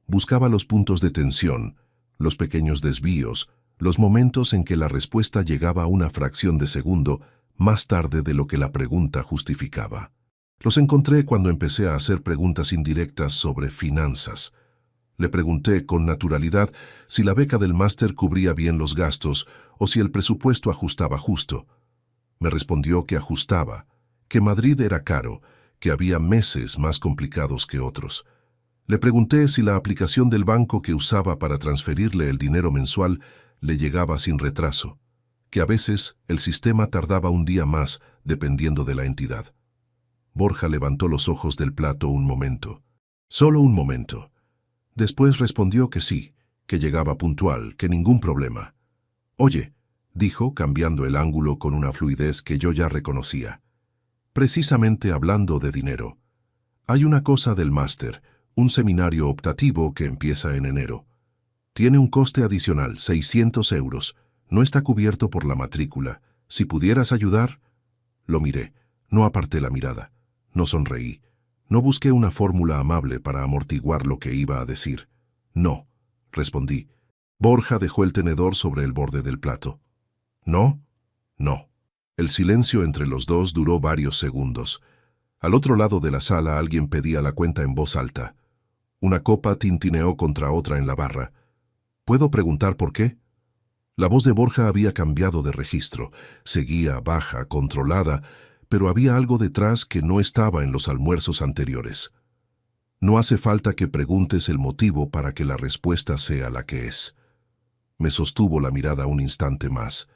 Buscaba los puntos de tensión, los pequeños desvíos, los momentos en que la respuesta llegaba a una fracción de segundo más tarde de lo que la pregunta justificaba. Los encontré cuando empecé a hacer preguntas indirectas sobre finanzas. Le pregunté con naturalidad si la beca del máster cubría bien los gastos o si el presupuesto ajustaba justo. Me respondió que ajustaba, que Madrid era caro, que había meses más complicados que otros. Le pregunté si la aplicación del banco que usaba para transferirle el dinero mensual le llegaba sin retraso, que a veces el sistema tardaba un día más dependiendo de la entidad. Borja levantó los ojos del plato un momento, solo un momento. Después respondió que sí, que llegaba puntual, que ningún problema. «Oye», dijo, cambiando el ángulo con una fluidez que yo ya reconocía. «Precisamente hablando de dinero. Hay una cosa del máster, un seminario optativo que empieza en enero. Tiene un coste adicional, 600 euros. No está cubierto por la matrícula. Si pudieras ayudar...» Lo miré. No aparté la mirada. No sonreí. No busqué una fórmula amable para amortiguar lo que iba a decir. «No», respondí. Borja dejó el tenedor sobre el borde del plato. «¿No?» «No». El silencio entre los dos duró varios segundos. Al otro lado de la sala alguien pedía la cuenta en voz alta. Una copa tintineó contra otra en la barra. «¿Puedo preguntar por qué?» La voz de Borja había cambiado de registro. Seguía baja, controlada, pero había algo detrás que no estaba en los almuerzos anteriores. «No hace falta que preguntes el motivo para que la respuesta sea la que es». Me sostuvo la mirada un instante más.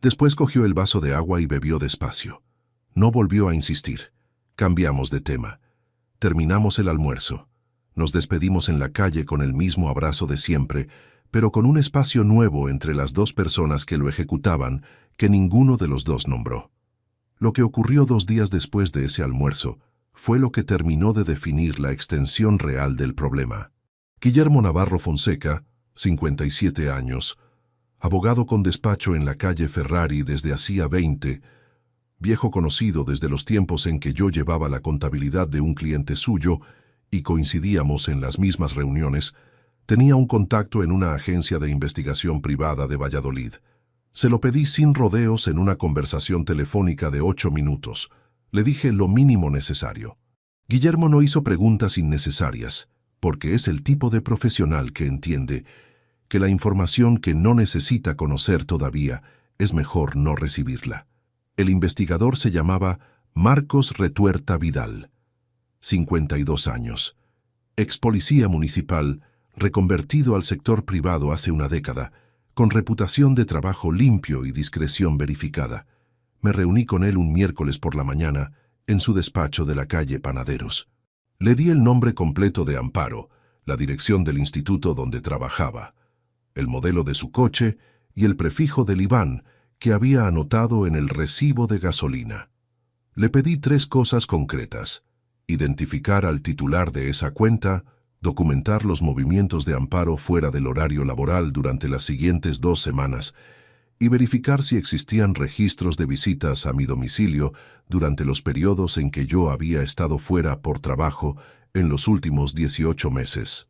Después cogió el vaso de agua y bebió despacio. No volvió a insistir. Cambiamos de tema. Terminamos el almuerzo. Nos despedimos en la calle con el mismo abrazo de siempre, pero con un espacio nuevo entre las 2 personas que lo ejecutaban que ninguno de los dos nombró. Lo que ocurrió 2 días después de ese almuerzo fue lo que terminó de definir la extensión real del problema. Guillermo Navarro Fonseca, 57 años, abogado con despacho en la calle Ferrari desde hacía 20, viejo conocido desde los tiempos en que yo llevaba la contabilidad de un cliente suyo y coincidíamos en las mismas reuniones, tenía un contacto en una agencia de investigación privada de Valladolid. Se lo pedí sin rodeos en una conversación telefónica de 8 minutos. Le dije lo mínimo necesario. Guillermo no hizo preguntas innecesarias, porque es el tipo de profesional que entiende que la información que no necesita conocer todavía es mejor no recibirla. El investigador se llamaba Marcos Retuerta Vidal, 52 años, ex policía municipal, reconvertido al sector privado hace una década, con reputación de trabajo limpio y discreción verificada. Me reuní con él un miércoles por la mañana en su despacho de la calle Panaderos. Le di el nombre completo de Amparo, la dirección del instituto donde trabajaba, el modelo de su coche y el prefijo del IBAN que había anotado en el recibo de gasolina. Le pedí 3 cosas concretas: identificar al titular de esa cuenta, documentar los movimientos de Amparo fuera del horario laboral durante las siguientes 2 semanas y verificar si existían registros de visitas a mi domicilio durante los periodos en que yo había estado fuera por trabajo en los últimos 18 meses.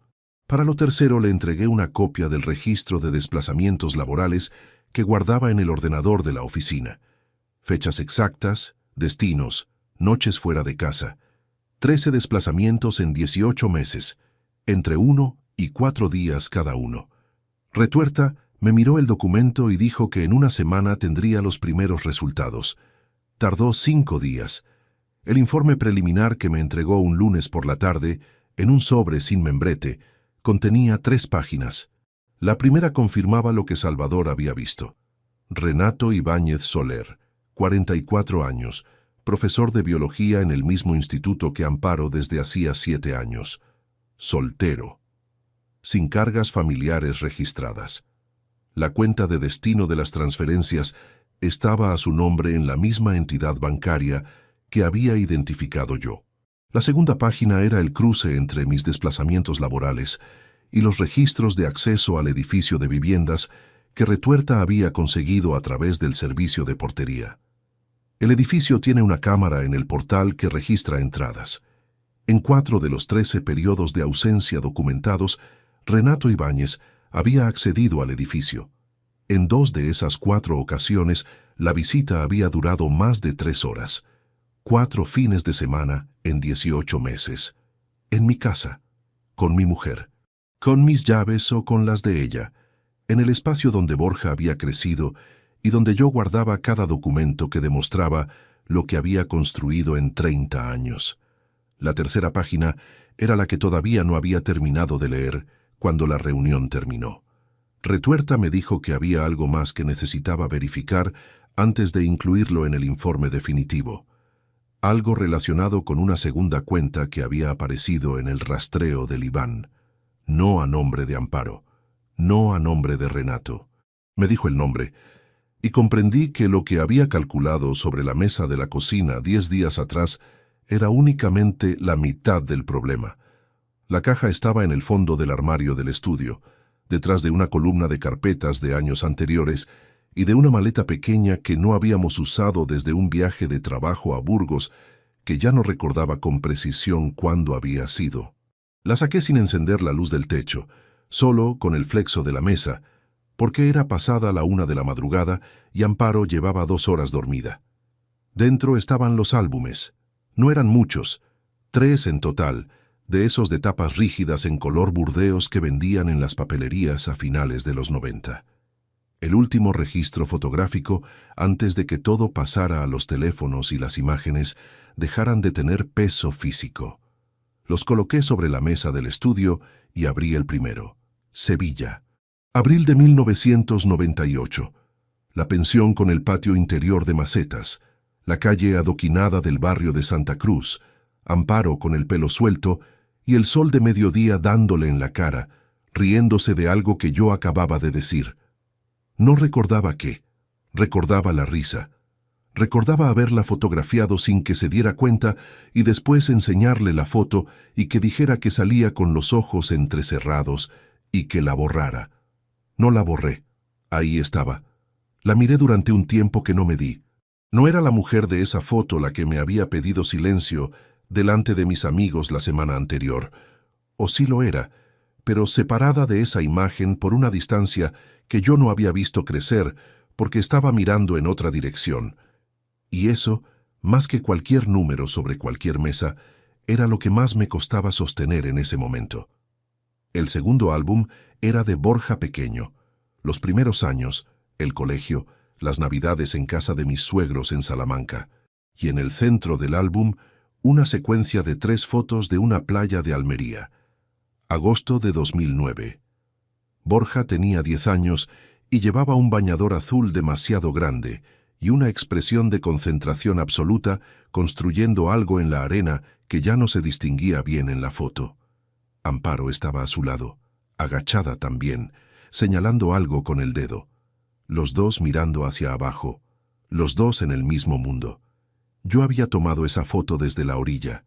Para lo tercero le entregué una copia del registro de desplazamientos laborales que guardaba en el ordenador de la oficina. Fechas exactas, destinos, noches fuera de casa. 13 desplazamientos en 18 meses, entre 1 y 4 días cada uno. Retuerta me miró el documento y dijo que en una semana tendría los primeros resultados. Tardó 5 días. El informe preliminar que me entregó un lunes por la tarde, en un sobre sin membrete, contenía 3 páginas. La primera confirmaba lo que Salvador había visto. Renato Ibáñez Soler, 44 años, profesor de biología en el mismo instituto que Amparo desde hacía 7 años. Soltero. Sin cargas familiares registradas. La cuenta de destino de las transferencias estaba a su nombre en la misma entidad bancaria que había identificado yo. La segunda página era el cruce entre mis desplazamientos laborales y los registros de acceso al edificio de viviendas que Retuerta había conseguido a través del servicio de portería. El edificio tiene una cámara en el portal que registra entradas. En 4 de los 13 periodos de ausencia documentados, Renato Ibáñez había accedido al edificio. En 2 de esas 4 ocasiones, la visita había durado más de 3 horas. 4 fines de semana en 18 meses. En mi casa, con mi mujer, con mis llaves o con las de ella, en el espacio donde Borja había crecido y donde yo guardaba cada documento que demostraba lo que había construido en 30 años. La tercera página era la que todavía no había terminado de leer cuando la reunión terminó. Retuerta me dijo que había algo más que necesitaba verificar antes de incluirlo en el informe definitivo. Algo relacionado con una segunda cuenta que había aparecido en el rastreo del IBAN. No a nombre de Amparo, no a nombre de Renato. Me dijo el nombre, y comprendí que lo que había calculado sobre la mesa de la cocina 10 días atrás era únicamente la mitad del problema. La caja estaba en el fondo del armario del estudio, detrás de una columna de carpetas de años anteriores y de una maleta pequeña que no habíamos usado desde un viaje de trabajo a Burgos, que ya no recordaba con precisión cuándo había sido. La saqué sin encender la luz del techo, solo con el flexo de la mesa, porque era pasada la 1 de la madrugada y Amparo llevaba 2 horas dormida. Dentro estaban los álbumes. No eran muchos, 3 en total, de esos de tapas rígidas en color burdeos que vendían en las papelerías a finales de los 90. El último registro fotográfico antes de que todo pasara a los teléfonos y las imágenes dejaran de tener peso físico. Los coloqué sobre la mesa del estudio y abrí el primero. Sevilla. Abril de 1998. La pensión con el patio interior de macetas. La calle adoquinada del barrio de Santa Cruz. Amparo con el pelo suelto y el sol de mediodía dándole en la cara, riéndose de algo que yo acababa de decir. No recordaba qué. Recordaba la risa. Recordaba haberla fotografiado sin que se diera cuenta y después enseñarle la foto y que dijera que salía con los ojos entrecerrados y que la borrara. No la borré. Ahí estaba. La miré durante un tiempo que no me di. No era la mujer de esa foto la que me había pedido silencio delante de mis amigos la semana anterior. O sí lo era, pero separada de esa imagen por una distancia que yo no había visto crecer porque estaba mirando en otra dirección. Y eso, más que cualquier número sobre cualquier mesa, era lo que más me costaba sostener en ese momento. El segundo álbum era de Borja pequeño. Los primeros años, el colegio, las navidades en casa de mis suegros en Salamanca. Y en el centro del álbum, una secuencia de 3 fotos de una playa de Almería. Agosto de 2009. Borja tenía 10 años y llevaba un bañador azul demasiado grande y una expresión de concentración absoluta construyendo algo en la arena que ya no se distinguía bien en la foto. Amparo estaba a su lado, agachada también, señalando algo con el dedo. Los dos mirando hacia abajo, los dos en el mismo mundo. Yo había tomado esa foto desde la orilla.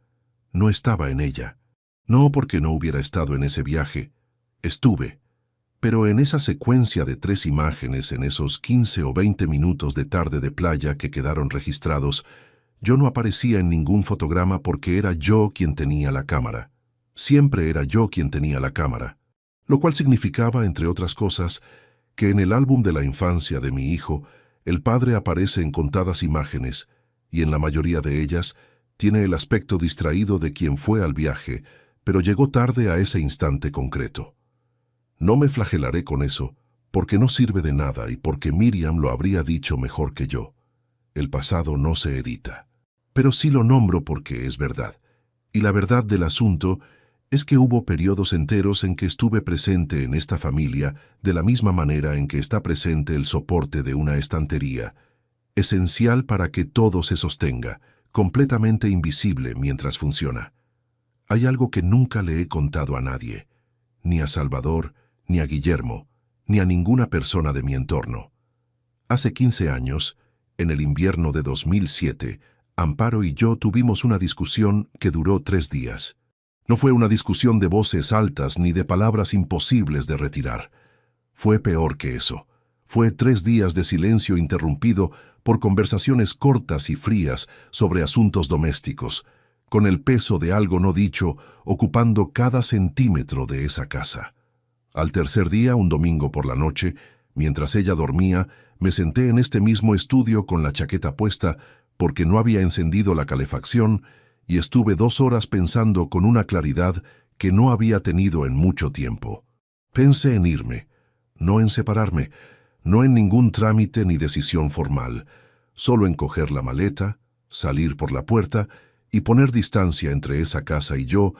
No estaba en ella. No porque no hubiera estado en ese viaje. Estuve. Pero en esa secuencia de 3 imágenes en esos 15 o 20 minutos de tarde de playa que quedaron registrados, yo no aparecía en ningún fotograma porque era yo quien tenía la cámara. Siempre era yo quien tenía la cámara. Lo cual significaba, entre otras cosas, que en el álbum de la infancia de mi hijo, el padre aparece en contadas imágenes, y en la mayoría de ellas tiene el aspecto distraído de quien fue al viaje, pero llegó tarde a ese instante concreto. No me flagelaré con eso, porque no sirve de nada y porque Miriam lo habría dicho mejor que yo. El pasado no se edita. Pero sí lo nombro porque es verdad. Y la verdad del asunto es que hubo periodos enteros en que estuve presente en esta familia de la misma manera en que está presente el soporte de una estantería, esencial para que todo se sostenga, completamente invisible mientras funciona. Hay algo que nunca le he contado a nadie, ni a Salvador, ni a Guillermo, ni a ninguna persona de mi entorno. Hace 15 años, en el invierno de 2007, Amparo y yo tuvimos una discusión que duró 3 días. No fue una discusión de voces altas ni de palabras imposibles de retirar. Fue peor que eso. Fue 3 días de silencio interrumpido por conversaciones cortas y frías sobre asuntos domésticos, con el peso de algo no dicho ocupando cada centímetro de esa casa. Al tercer día, un domingo por la noche, mientras ella dormía, me senté en este mismo estudio con la chaqueta puesta porque no había encendido la calefacción y estuve 2 horas pensando con una claridad que no había tenido en mucho tiempo. Pensé en irme, no en separarme, no en ningún trámite ni decisión formal, solo en coger la maleta, salir por la puerta y poner distancia entre esa casa y yo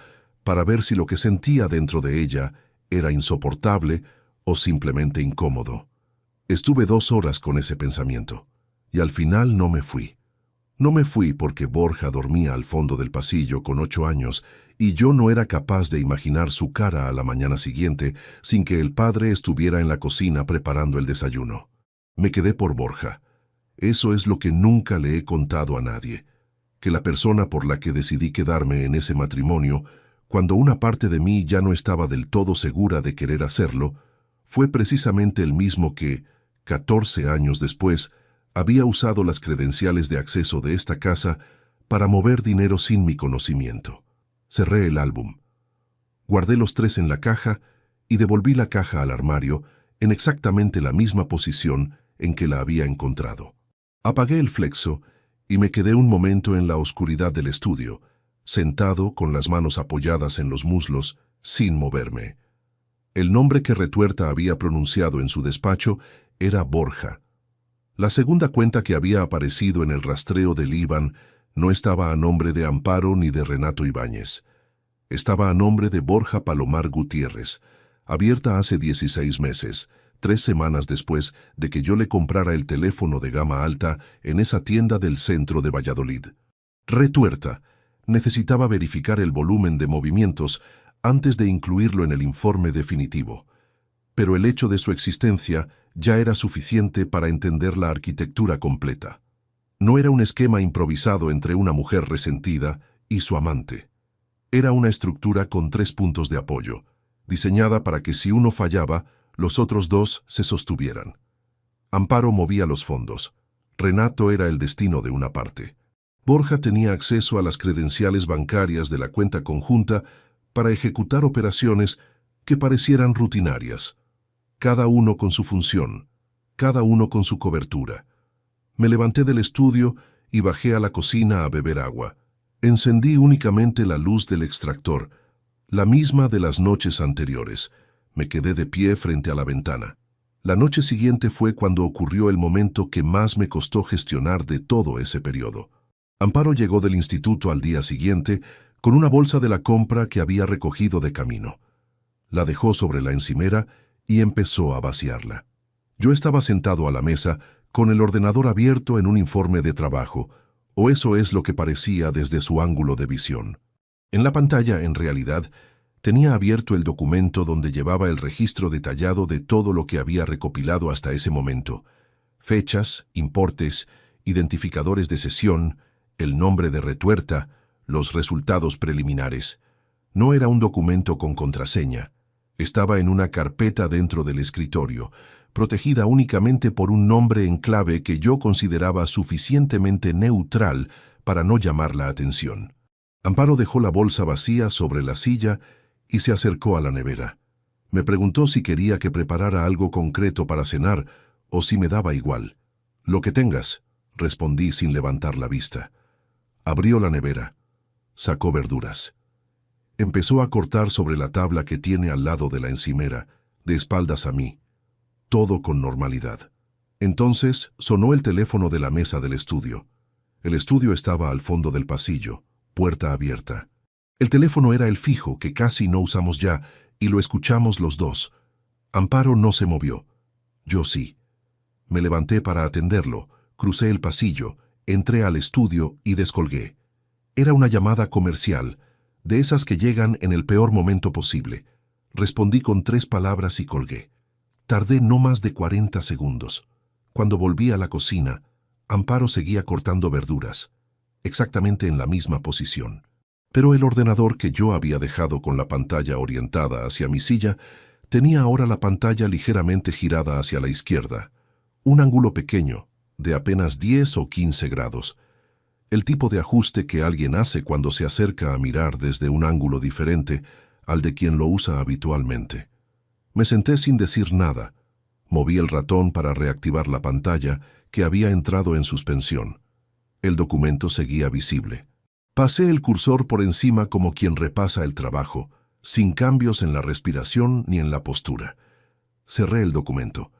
para ver si lo que sentía dentro de ella era insoportable o simplemente incómodo. Estuve 2 horas con ese pensamiento, y al final no me fui. No me fui porque Borja dormía al fondo del pasillo con 8 años y yo no era capaz de imaginar su cara a la mañana siguiente sin que el padre estuviera en la cocina preparando el desayuno. Me quedé por Borja. Eso es lo que nunca le he contado a nadie, que la persona por la que decidí quedarme en ese matrimonio, cuando una parte de mí ya no estaba del todo segura de querer hacerlo, fue precisamente el mismo que, 14 años después, había usado las credenciales de acceso de esta casa para mover dinero sin mi conocimiento. Cerré el álbum. Guardé los 3 en la caja y devolví la caja al armario en exactamente la misma posición en que la había encontrado. Apagué el flexo y me quedé un momento en la oscuridad del estudio, sentado con las manos apoyadas en los muslos, sin moverme. El nombre que Retuerta había pronunciado en su despacho era Borja. La segunda cuenta que había aparecido en el rastreo del IBAN no estaba a nombre de Amparo ni de Renato Ibáñez. Estaba a nombre de Borja Palomar Gutiérrez, abierta hace 16 meses, 3 semanas después de que yo le comprara el teléfono de gama alta en esa tienda del centro de Valladolid. Retuerta necesitaba verificar el volumen de movimientos antes de incluirlo en el informe definitivo, pero el hecho de su existencia ya era suficiente para entender la arquitectura completa. No era un esquema improvisado entre una mujer resentida y su amante. Era una estructura con 3 puntos de apoyo, diseñada para que si uno fallaba, los otros 2 se sostuvieran. Amparo movía los fondos. Renato era el destino de una parte. Borja tenía acceso a las credenciales bancarias de la cuenta conjunta para ejecutar operaciones que parecieran rutinarias. Cada uno con su función, cada uno con su cobertura. Me levanté del estudio y bajé a la cocina a beber agua. Encendí únicamente la luz del extractor, La misma de las noches anteriores. Me quedé de pie frente a la ventana. La noche siguiente fue cuando ocurrió el momento que más me costó gestionar de todo ese periodo. Amparo llegó del instituto al día siguiente con una bolsa de la compra que había recogido de camino. La dejó sobre la encimera y empezó a vaciarla. Yo estaba sentado a la mesa con el ordenador abierto en un informe de trabajo, o eso es lo que parecía desde su ángulo de visión. En la pantalla, en realidad, tenía abierto el documento donde llevaba el registro detallado de todo lo que había recopilado hasta ese momento. Fechas, importes, identificadores de sesión, el nombre de Retuerta, los resultados preliminares. No era un documento con contraseña. Estaba en una carpeta dentro del escritorio, protegida únicamente por un nombre en clave que yo consideraba suficientemente neutral para no llamar la atención. Amparo dejó la bolsa vacía sobre la silla y se acercó a la nevera. Me preguntó si quería que preparara algo concreto para cenar o si me daba igual. «Lo que tengas», respondí sin levantar la vista. Abrió la nevera. Sacó verduras. Empezó a cortar sobre la tabla que tiene al lado de la encimera, de espaldas a mí. Todo con normalidad. Entonces sonó el teléfono de la mesa del estudio. El estudio estaba al fondo del pasillo, puerta abierta. El teléfono era el fijo que casi no usamos ya y lo escuchamos los dos. Amparo no se movió. Yo sí. Me levanté para atenderlo, crucé el pasillo, entré al estudio y descolgué. Era una llamada comercial, de esas que llegan en el peor momento posible. Respondí con 3 palabras y colgué. Tardé no más de 40 segundos. Cuando volví a la cocina, Amparo seguía cortando verduras, exactamente en la misma posición. Pero el ordenador que yo había dejado con la pantalla orientada hacia mi silla tenía ahora la pantalla ligeramente girada hacia la izquierda, un ángulo pequeño, de apenas 10 o 15 grados. El tipo de ajuste que alguien hace cuando se acerca a mirar desde un ángulo diferente al de quien lo usa habitualmente. Me senté sin decir nada. Moví el ratón para reactivar la pantalla, que había entrado en suspensión. El documento seguía visible. Pasé el cursor por encima como quien repasa el trabajo, sin cambios en la respiración ni en la postura. Cerré el documento.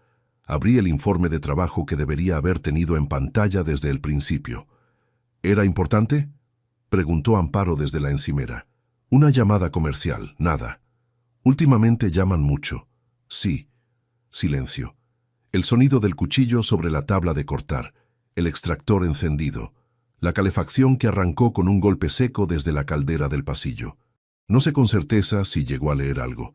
Abrí el informe de trabajo que debería haber tenido en pantalla desde el principio. ¿Era importante?, preguntó Amparo desde la encimera. Una llamada comercial, nada. Últimamente llaman mucho. Sí. Silencio. El sonido del cuchillo sobre la tabla de cortar, el extractor encendido, la calefacción que arrancó con un golpe seco desde la caldera del pasillo. No sé con certeza si llegó a leer algo.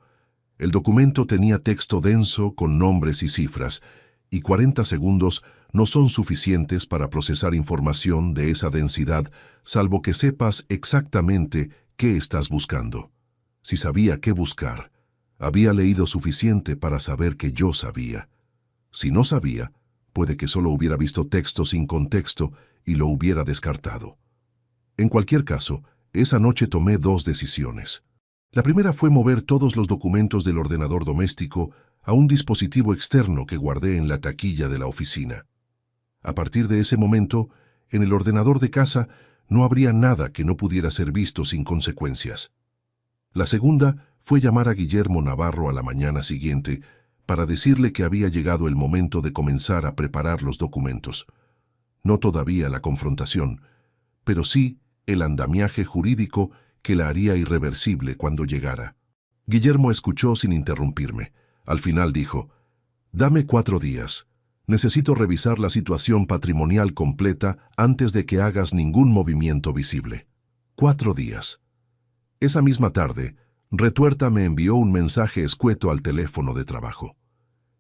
El documento tenía texto denso con nombres y cifras, y 40 segundos no son suficientes para procesar información de esa densidad, salvo que sepas exactamente qué estás buscando. Si sabía qué buscar, había leído suficiente para saber que yo sabía. Si no sabía, puede que solo hubiera visto texto sin contexto y lo hubiera descartado. En cualquier caso, esa noche tomé 2 decisiones. La primera fue mover todos los documentos del ordenador doméstico a un dispositivo externo que guardé en la taquilla de la oficina. A partir de ese momento, en el ordenador de casa no habría nada que no pudiera ser visto sin consecuencias. La segunda fue llamar a Guillermo Navarro a la mañana siguiente para decirle que había llegado el momento de comenzar a preparar los documentos. No todavía la confrontación, pero sí el andamiaje jurídico que la haría irreversible cuando llegara. Guillermo escuchó sin interrumpirme. Al final dijo: «Dame 4 días. Necesito revisar la situación patrimonial completa antes de que hagas ningún movimiento visible». 4 días. Esa misma tarde, Retuerta me envió un mensaje escueto al teléfono de trabajo.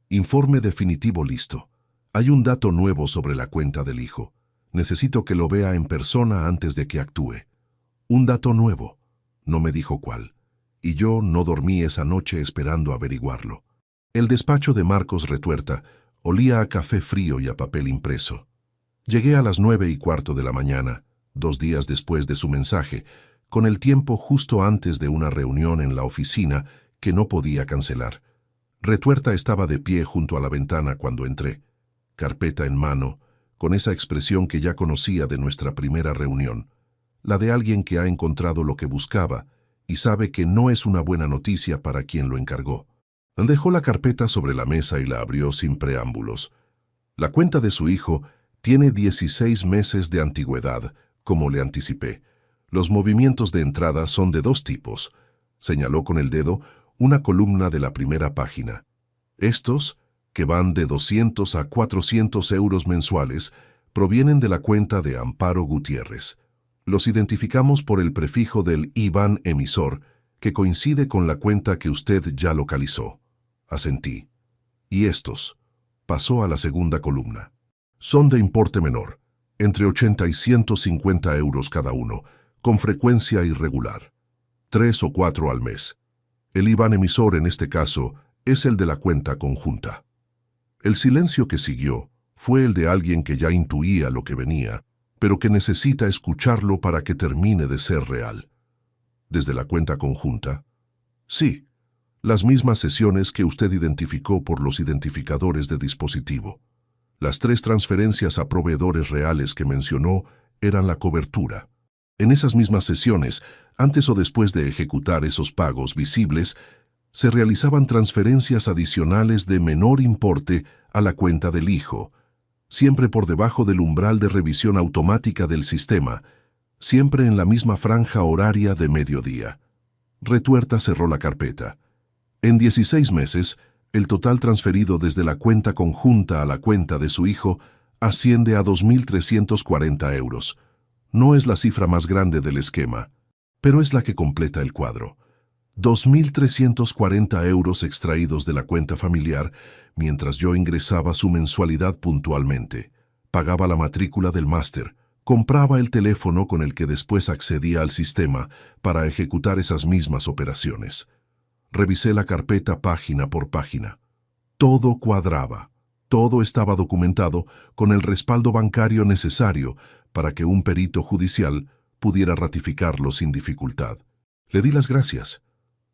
«Informe definitivo listo. Hay un dato nuevo sobre la cuenta del hijo. Necesito que lo vea en persona antes de que actúe». Un dato nuevo. No me dijo cuál. Y yo no dormí esa noche esperando averiguarlo. El despacho de Marcos Retuerta olía a café frío y a papel impreso. Llegué a las 9:15 de la mañana, 2 días después de su mensaje, con el tiempo justo antes de una reunión en la oficina que no podía cancelar. Retuerta estaba de pie junto a la ventana cuando entré, carpeta en mano, con esa expresión que ya conocía de nuestra primera reunión, la de alguien que ha encontrado lo que buscaba y sabe que no es una buena noticia para quien lo encargó. Dejó la carpeta sobre la mesa y la abrió sin preámbulos. La cuenta de su hijo tiene 16 meses de antigüedad, como le anticipé. Los movimientos de entrada son de dos tipos. Señaló con el dedo una columna de la primera página. Estos, que van de 200 a 400 euros mensuales, provienen de la cuenta de Amparo Gutiérrez. Los identificamos por el prefijo del IBAN emisor, que coincide con la cuenta que usted ya localizó. Asentí. Y estos, pasó a la segunda columna. Son de importe menor, entre 80 y 150 euros cada uno, con frecuencia irregular. 3 o 4 al mes. El IBAN emisor en este caso es el de la cuenta conjunta. El silencio que siguió fue el de alguien que ya intuía lo que venía, pero que necesita escucharlo para que termine de ser real. ¿Desde la cuenta conjunta? Sí, las mismas sesiones que usted identificó por los identificadores de dispositivo. Las 3 transferencias a proveedores reales que mencionó eran la cobertura. En esas mismas sesiones, antes o después de ejecutar esos pagos visibles, se realizaban transferencias adicionales de menor importe a la cuenta del hijo, siempre por debajo del umbral de revisión automática del sistema, siempre en la misma franja horaria de mediodía. Retuerta cerró la carpeta. En 16 meses, el total transferido desde la cuenta conjunta a la cuenta de su hijo asciende a 2.340 euros. No es la cifra más grande del esquema, pero es la que completa el cuadro. 2.340 euros extraídos de la cuenta familiar mientras yo ingresaba su mensualidad puntualmente, pagaba la matrícula del máster, compraba el teléfono con el que después accedía al sistema para ejecutar esas mismas operaciones. Revisé la carpeta página por página. Todo cuadraba, todo estaba documentado con el respaldo bancario necesario para que un perito judicial pudiera ratificarlo sin dificultad. Le di las gracias.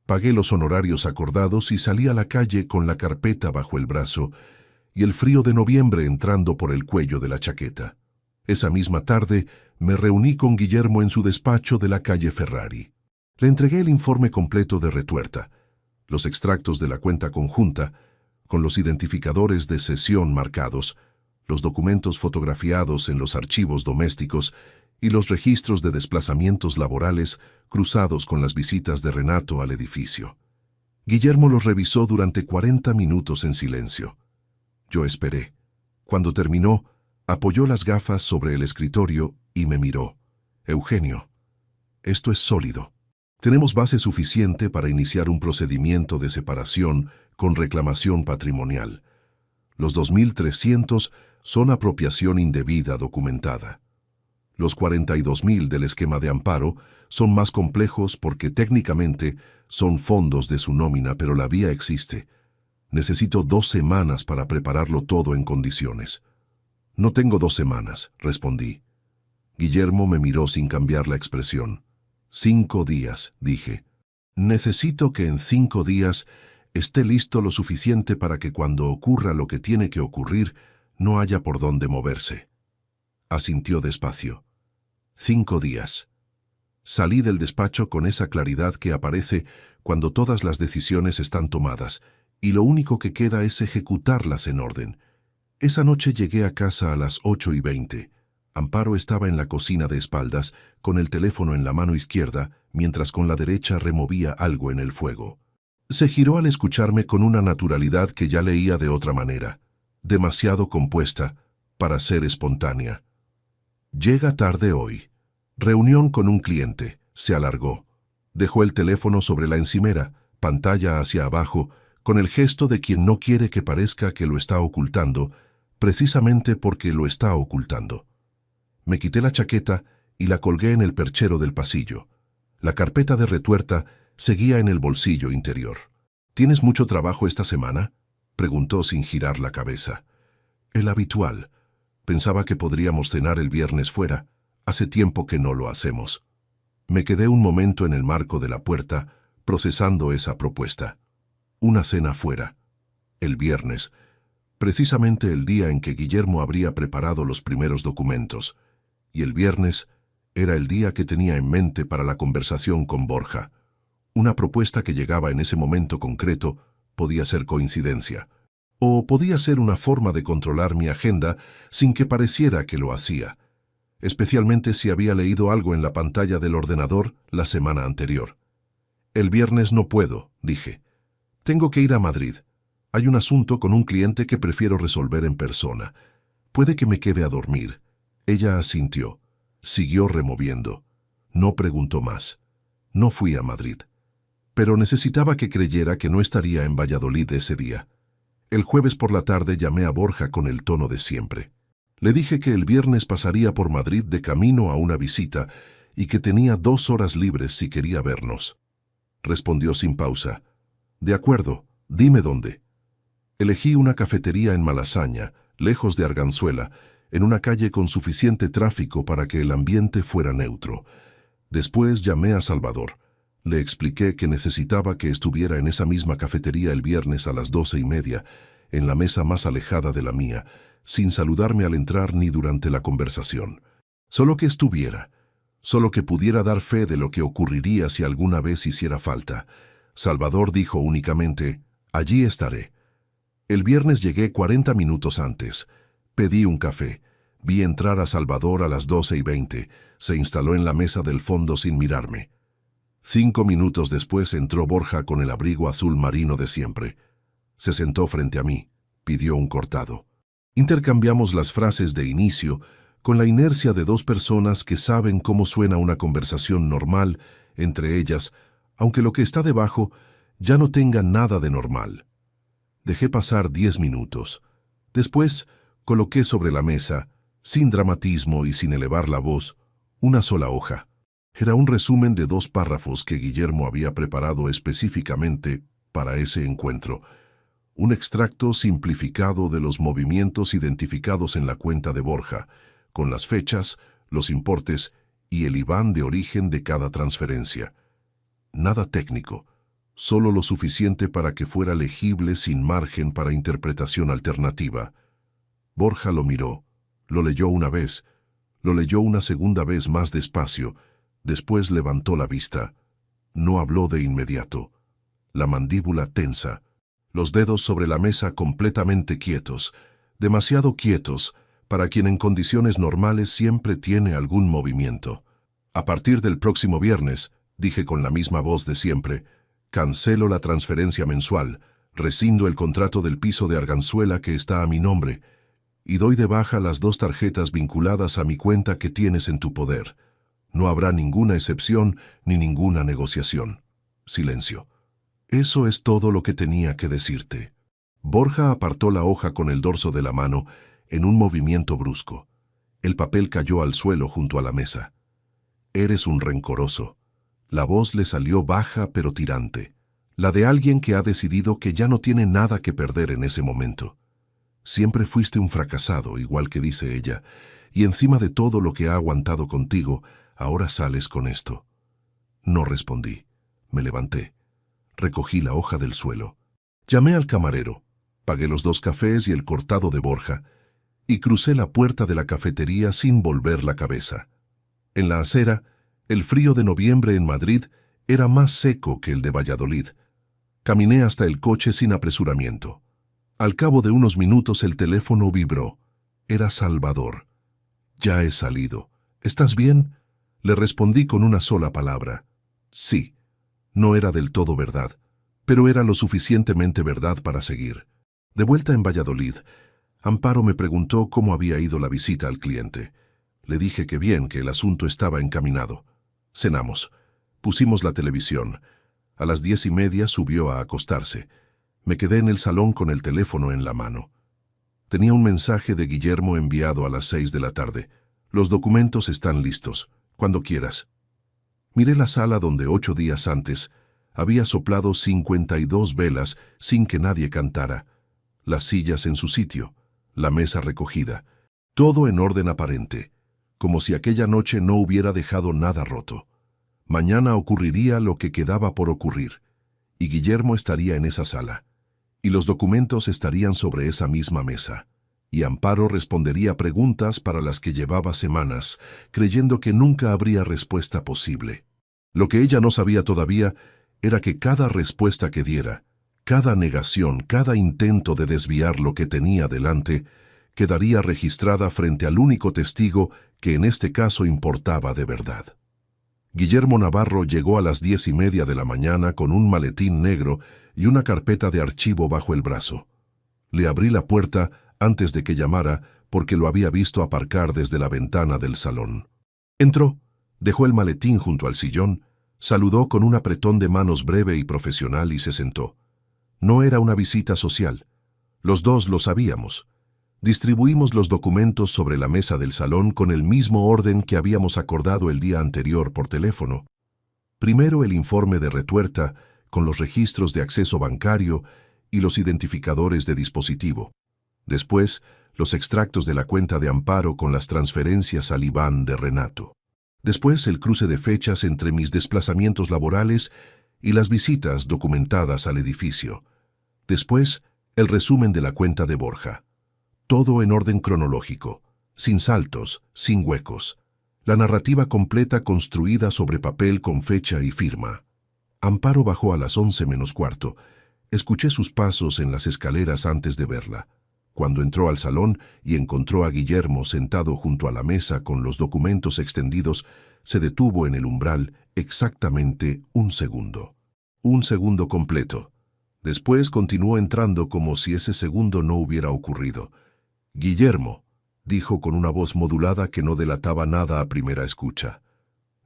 Pagué los honorarios acordados y salí a la calle con la carpeta bajo el brazo y el frío de noviembre entrando por el cuello de la chaqueta. Esa misma tarde me reuní con Guillermo en su despacho de la calle Ferrari. Le entregué el informe completo de Retuerta, los extractos de la cuenta conjunta, con los identificadores de sesión marcados, los documentos fotografiados en los archivos domésticos y los registros de desplazamientos laborales cruzados con las visitas de Renato al edificio. Guillermo los revisó durante 40 minutos en silencio. Yo esperé. Cuando terminó, apoyó las gafas sobre el escritorio y me miró. Eugenio, esto es sólido. Tenemos base suficiente para iniciar un procedimiento de separación con reclamación patrimonial. Los 2.300 son apropiación indebida documentada. Los 42.000 del esquema de amparo son más complejos porque técnicamente son fondos de su nómina, pero la vía existe. Necesito 2 semanas para prepararlo todo en condiciones. No tengo 2 semanas, respondí. Guillermo me miró sin cambiar la expresión. 5 días, dije. Necesito que en 5 días esté listo lo suficiente para que cuando ocurra lo que tiene que ocurrir, no haya por dónde moverse. Asintió despacio. 5 días. Salí del despacho con esa claridad que aparece cuando todas las decisiones están tomadas y lo único que queda es ejecutarlas en orden. Esa noche llegué a casa a las 8:20. Amparo estaba en la cocina de espaldas, con el teléfono en la mano izquierda, mientras con la derecha removía algo en el fuego. Se giró al escucharme con una naturalidad que ya leía de otra manera, demasiado compuesta para ser espontánea. Llega tarde hoy. Reunión con un cliente. Se alargó. Dejó el teléfono sobre la encimera, pantalla hacia abajo, con el gesto de quien no quiere que parezca que lo está ocultando, precisamente porque lo está ocultando. Me quité la chaqueta y la colgué en el perchero del pasillo. La carpeta de Retuerta seguía en el bolsillo interior. ¿Tienes mucho trabajo esta semana?, preguntó sin girar la cabeza. El habitual. Pensaba que podríamos cenar el viernes fuera. Hace tiempo que no lo hacemos. Me quedé un momento en el marco de la puerta, procesando esa propuesta. Una cena fuera. El viernes. Precisamente el día en que Guillermo habría preparado los primeros documentos. Y el viernes era el día que tenía en mente para la conversación con Borja. Una propuesta que llegaba en ese momento concreto podía ser coincidencia, o podía ser una forma de controlar mi agenda sin que pareciera que lo hacía, especialmente si había leído algo en la pantalla del ordenador la semana anterior. El viernes no puedo, dije. Tengo que ir a Madrid. Hay un asunto con un cliente que prefiero resolver en persona. Puede que me quede a dormir. Ella asintió. Siguió removiendo. No preguntó más. No fui a Madrid. Pero necesitaba que creyera que no estaría en Valladolid ese día. El jueves por la tarde llamé a Borja con el tono de siempre. Le dije que el viernes pasaría por Madrid de camino a una visita y que tenía 2 horas libres si quería vernos. Respondió sin pausa. De acuerdo, dime dónde. Elegí una cafetería en Malasaña, lejos de Arganzuela, en una calle con suficiente tráfico para que el ambiente fuera neutro. Después llamé a Salvador. Le expliqué que necesitaba que estuviera en esa misma cafetería el viernes a las 12:30, en la mesa más alejada de la mía, sin saludarme al entrar ni durante la conversación. Solo que estuviera, solo que pudiera dar fe de lo que ocurriría si alguna vez hiciera falta. Salvador dijo únicamente, allí estaré. El viernes llegué 40 minutos antes. Pedí un café. Vi entrar a Salvador a las 12:20. Se instaló en la mesa del fondo sin mirarme. 5 minutos después entró Borja con el abrigo azul marino de siempre. Se sentó frente a mí. Pidió un cortado. Intercambiamos las frases de inicio con la inercia de 2 personas que saben cómo suena una conversación normal entre ellas, aunque lo que está debajo ya no tenga nada de normal. Dejé pasar 10 minutos. Después coloqué sobre la mesa, sin dramatismo y sin elevar la voz, una sola hoja. Era un resumen de 2 párrafos que Guillermo había preparado específicamente para ese encuentro. Un extracto simplificado de los movimientos identificados en la cuenta de Borja, con las fechas, los importes y el IBAN de origen de cada transferencia. Nada técnico, solo lo suficiente para que fuera legible sin margen para interpretación alternativa. Borja lo miró, lo leyó una vez, lo leyó una segunda vez más despacio, después levantó la vista. No habló de inmediato. La mandíbula tensa, los dedos sobre la mesa completamente quietos, demasiado quietos para quien en condiciones normales siempre tiene algún movimiento. A partir del próximo viernes, dije con la misma voz de siempre, cancelo la transferencia mensual, rescindo el contrato del piso de Arganzuela que está a mi nombre, y doy de baja las 2 tarjetas vinculadas a mi cuenta que tienes en tu poder. No habrá ninguna excepción ni ninguna negociación. Silencio. Eso es todo lo que tenía que decirte. Borja apartó la hoja con el dorso de la mano en un movimiento brusco. El papel cayó al suelo junto a la mesa. Eres un rencoroso. La voz le salió baja pero tirante, la de alguien que ha decidido que ya no tiene nada que perder en ese momento. Siempre fuiste un fracasado, igual que dice ella, y encima de todo lo que ha aguantado contigo, ahora sales con esto. No respondí. Me levanté. Recogí la hoja del suelo. Llamé al camarero, pagué los 2 cafés y el cortado de Borja, y crucé la puerta de la cafetería sin volver la cabeza. En la acera, el frío de noviembre en Madrid era más seco que el de Valladolid. Caminé hasta el coche sin apresuramiento. Al cabo de unos minutos el teléfono vibró. Era Salvador. Ya he salido. ¿Estás bien? Le respondí con una sola palabra. Sí. No era del todo verdad, pero era lo suficientemente verdad para seguir. De vuelta en Valladolid, Amparo me preguntó cómo había ido la visita al cliente. Le dije que bien, que el asunto estaba encaminado. Cenamos. Pusimos la televisión. A las 10:30 subió a acostarse. Me quedé en el salón con el teléfono en la mano. Tenía un mensaje de Guillermo enviado a las 6 de la tarde. Los documentos están listos. Cuando quieras. Miré la sala donde 8 días antes había soplado 52 velas sin que nadie cantara. Las sillas en su sitio, la mesa recogida. Todo en orden aparente, como si aquella noche no hubiera dejado nada roto. Mañana ocurriría lo que quedaba por ocurrir, y Guillermo estaría en esa sala, y los documentos estarían sobre esa misma mesa, y Amparo respondería preguntas para las que llevaba semanas, creyendo que nunca habría respuesta posible. Lo que ella no sabía todavía era que cada respuesta que diera, cada negación, cada intento de desviar lo que tenía delante, quedaría registrada frente al único testigo que en este caso importaba de verdad. Guillermo Navarro llegó a las 10:30 de la mañana con un maletín negro y una carpeta de archivo bajo el brazo. Le abrí la puerta antes de que llamara porque lo había visto aparcar desde la ventana del salón. Entró, dejó el maletín junto al sillón, saludó con un apretón de manos breve y profesional y se sentó. No era una visita social. Los dos lo sabíamos. Distribuimos los documentos sobre la mesa del salón con el mismo orden que habíamos acordado el día anterior por teléfono. Primero el informe de Retuerta, con los registros de acceso bancario y los identificadores de dispositivo. Después, los extractos de la cuenta de Amparo con las transferencias al IBAN de Renato. Después, el cruce de fechas entre mis desplazamientos laborales y las visitas documentadas al edificio. Después, el resumen de la cuenta de Borja. Todo en orden cronológico, sin saltos, sin huecos. La narrativa completa construida sobre papel con fecha y firma. Amparo bajó a las 11 menos cuarto. Escuché sus pasos en las escaleras antes de verla. Cuando entró al salón y encontró a Guillermo sentado junto a la mesa con los documentos extendidos, se detuvo en el umbral exactamente un segundo. Un segundo completo. Después continuó entrando como si ese segundo no hubiera ocurrido. «Guillermo», dijo con una voz modulada que no delataba nada a primera escucha.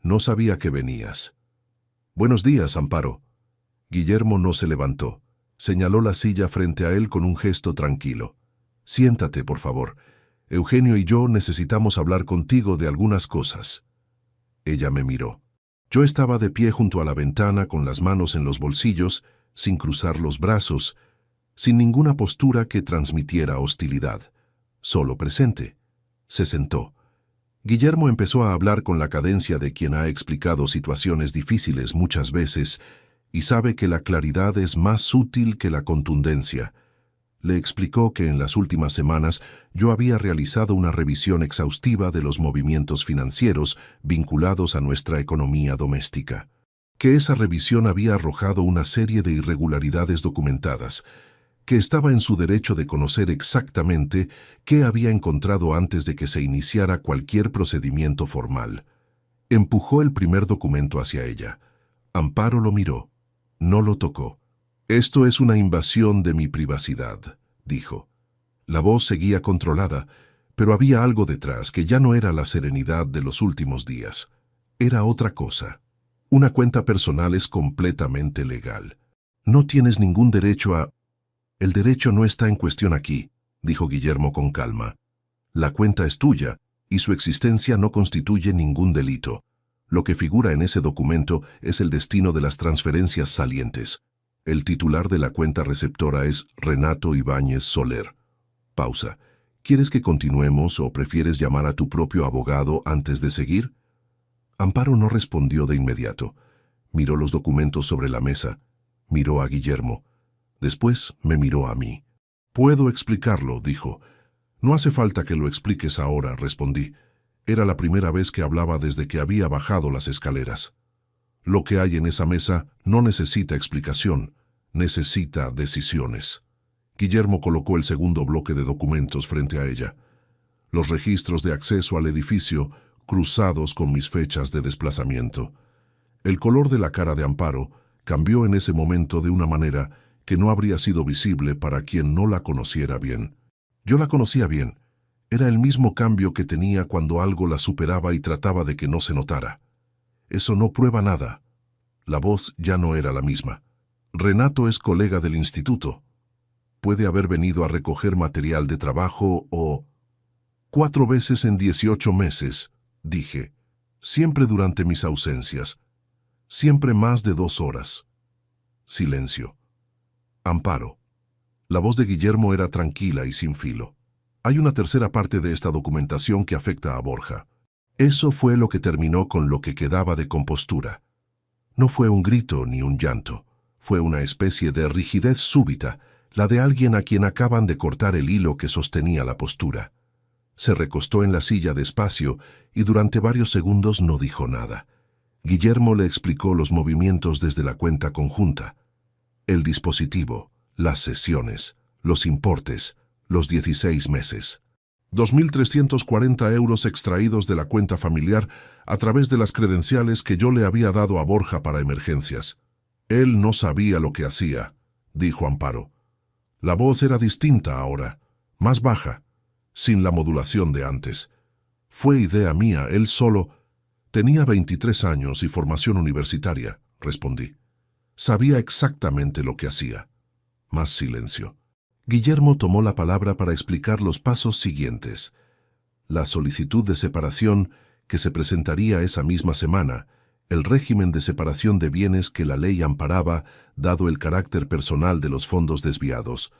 «No sabía que venías». «Buenos días, Amparo». Guillermo no se levantó. Señaló la silla frente a él con un gesto tranquilo. «Siéntate, por favor. Eugenio y yo necesitamos hablar contigo de algunas cosas». Ella me miró. Yo estaba de pie junto a la ventana con las manos en los bolsillos, sin cruzar los brazos, sin ninguna postura que transmitiera hostilidad. Solo presente. Se sentó. Guillermo empezó a hablar con la cadencia de quien ha explicado situaciones difíciles muchas veces y sabe que la claridad es más sutil que la contundencia. Le explicó que en las últimas semanas yo había realizado una revisión exhaustiva de los movimientos financieros vinculados a nuestra economía doméstica. Que esa revisión había arrojado una serie de irregularidades documentadas, que estaba en su derecho de conocer exactamente qué había encontrado antes de que se iniciara cualquier procedimiento formal. Empujó el primer documento hacia ella. Amparo lo miró. No lo tocó. «Esto es una invasión de mi privacidad», dijo. La voz seguía controlada, pero había algo detrás que ya no era la serenidad de los últimos días. Era otra cosa. Una cuenta personal es completamente legal. No tienes ningún derecho a... «El derecho no está en cuestión aquí», dijo Guillermo con calma. «La cuenta es tuya y su existencia no constituye ningún delito. Lo que figura en ese documento es el destino de las transferencias salientes. El titular de la cuenta receptora es Renato Ibáñez Soler». Pausa. ¿Quieres que continuemos o prefieres llamar a tu propio abogado antes de seguir? Amparo no respondió de inmediato. Miró los documentos sobre la mesa. Miró a Guillermo. Después me miró a mí. «Puedo explicarlo», dijo. «No hace falta que lo expliques ahora», respondí. Era la primera vez que hablaba desde que había bajado las escaleras. Lo que hay en esa mesa no necesita explicación, necesita decisiones. Guillermo colocó el segundo bloque de documentos frente a ella. Los registros de acceso al edificio cruzados con mis fechas de desplazamiento. El color de la cara de Amparo cambió en ese momento de una manera que no habría sido visible para quien no la conociera bien. Yo la conocía bien. Era el mismo cambio que tenía cuando algo la superaba y trataba de que no se notara. Eso no prueba nada. La voz ya no era la misma. «Renato es colega del instituto. Puede haber venido a recoger material de trabajo o... 4 veces en 18 meses, dije. Siempre durante mis ausencias. Siempre más de 2 horas. Silencio. Amparo. La voz de Guillermo era tranquila y sin filo. Hay una tercera parte de esta documentación que afecta a Borja. Eso fue lo que terminó con lo que quedaba de compostura. No fue un grito ni un llanto. Fue una especie de rigidez súbita, la de alguien a quien acaban de cortar el hilo que sostenía la postura. Se recostó en la silla despacio y durante varios segundos no dijo nada. Guillermo le explicó los movimientos desde la cuenta conjunta, el dispositivo, las sesiones, los importes, los 16 meses. 2.340 euros extraídos de la cuenta familiar a través de las credenciales que yo le había dado a Borja para emergencias. Él no sabía lo que hacía, dijo Amparo. La voz era distinta ahora, más baja, sin la modulación de antes. Fue idea mía, él solo. Tenía 23 años y formación universitaria, respondí. Sabía exactamente lo que hacía. Más silencio. Guillermo tomó la palabra para explicar los pasos siguientes. La solicitud de separación que se presentaría esa misma semana, el régimen de separación de bienes que la ley amparaba, dado el carácter personal de los fondos desviados,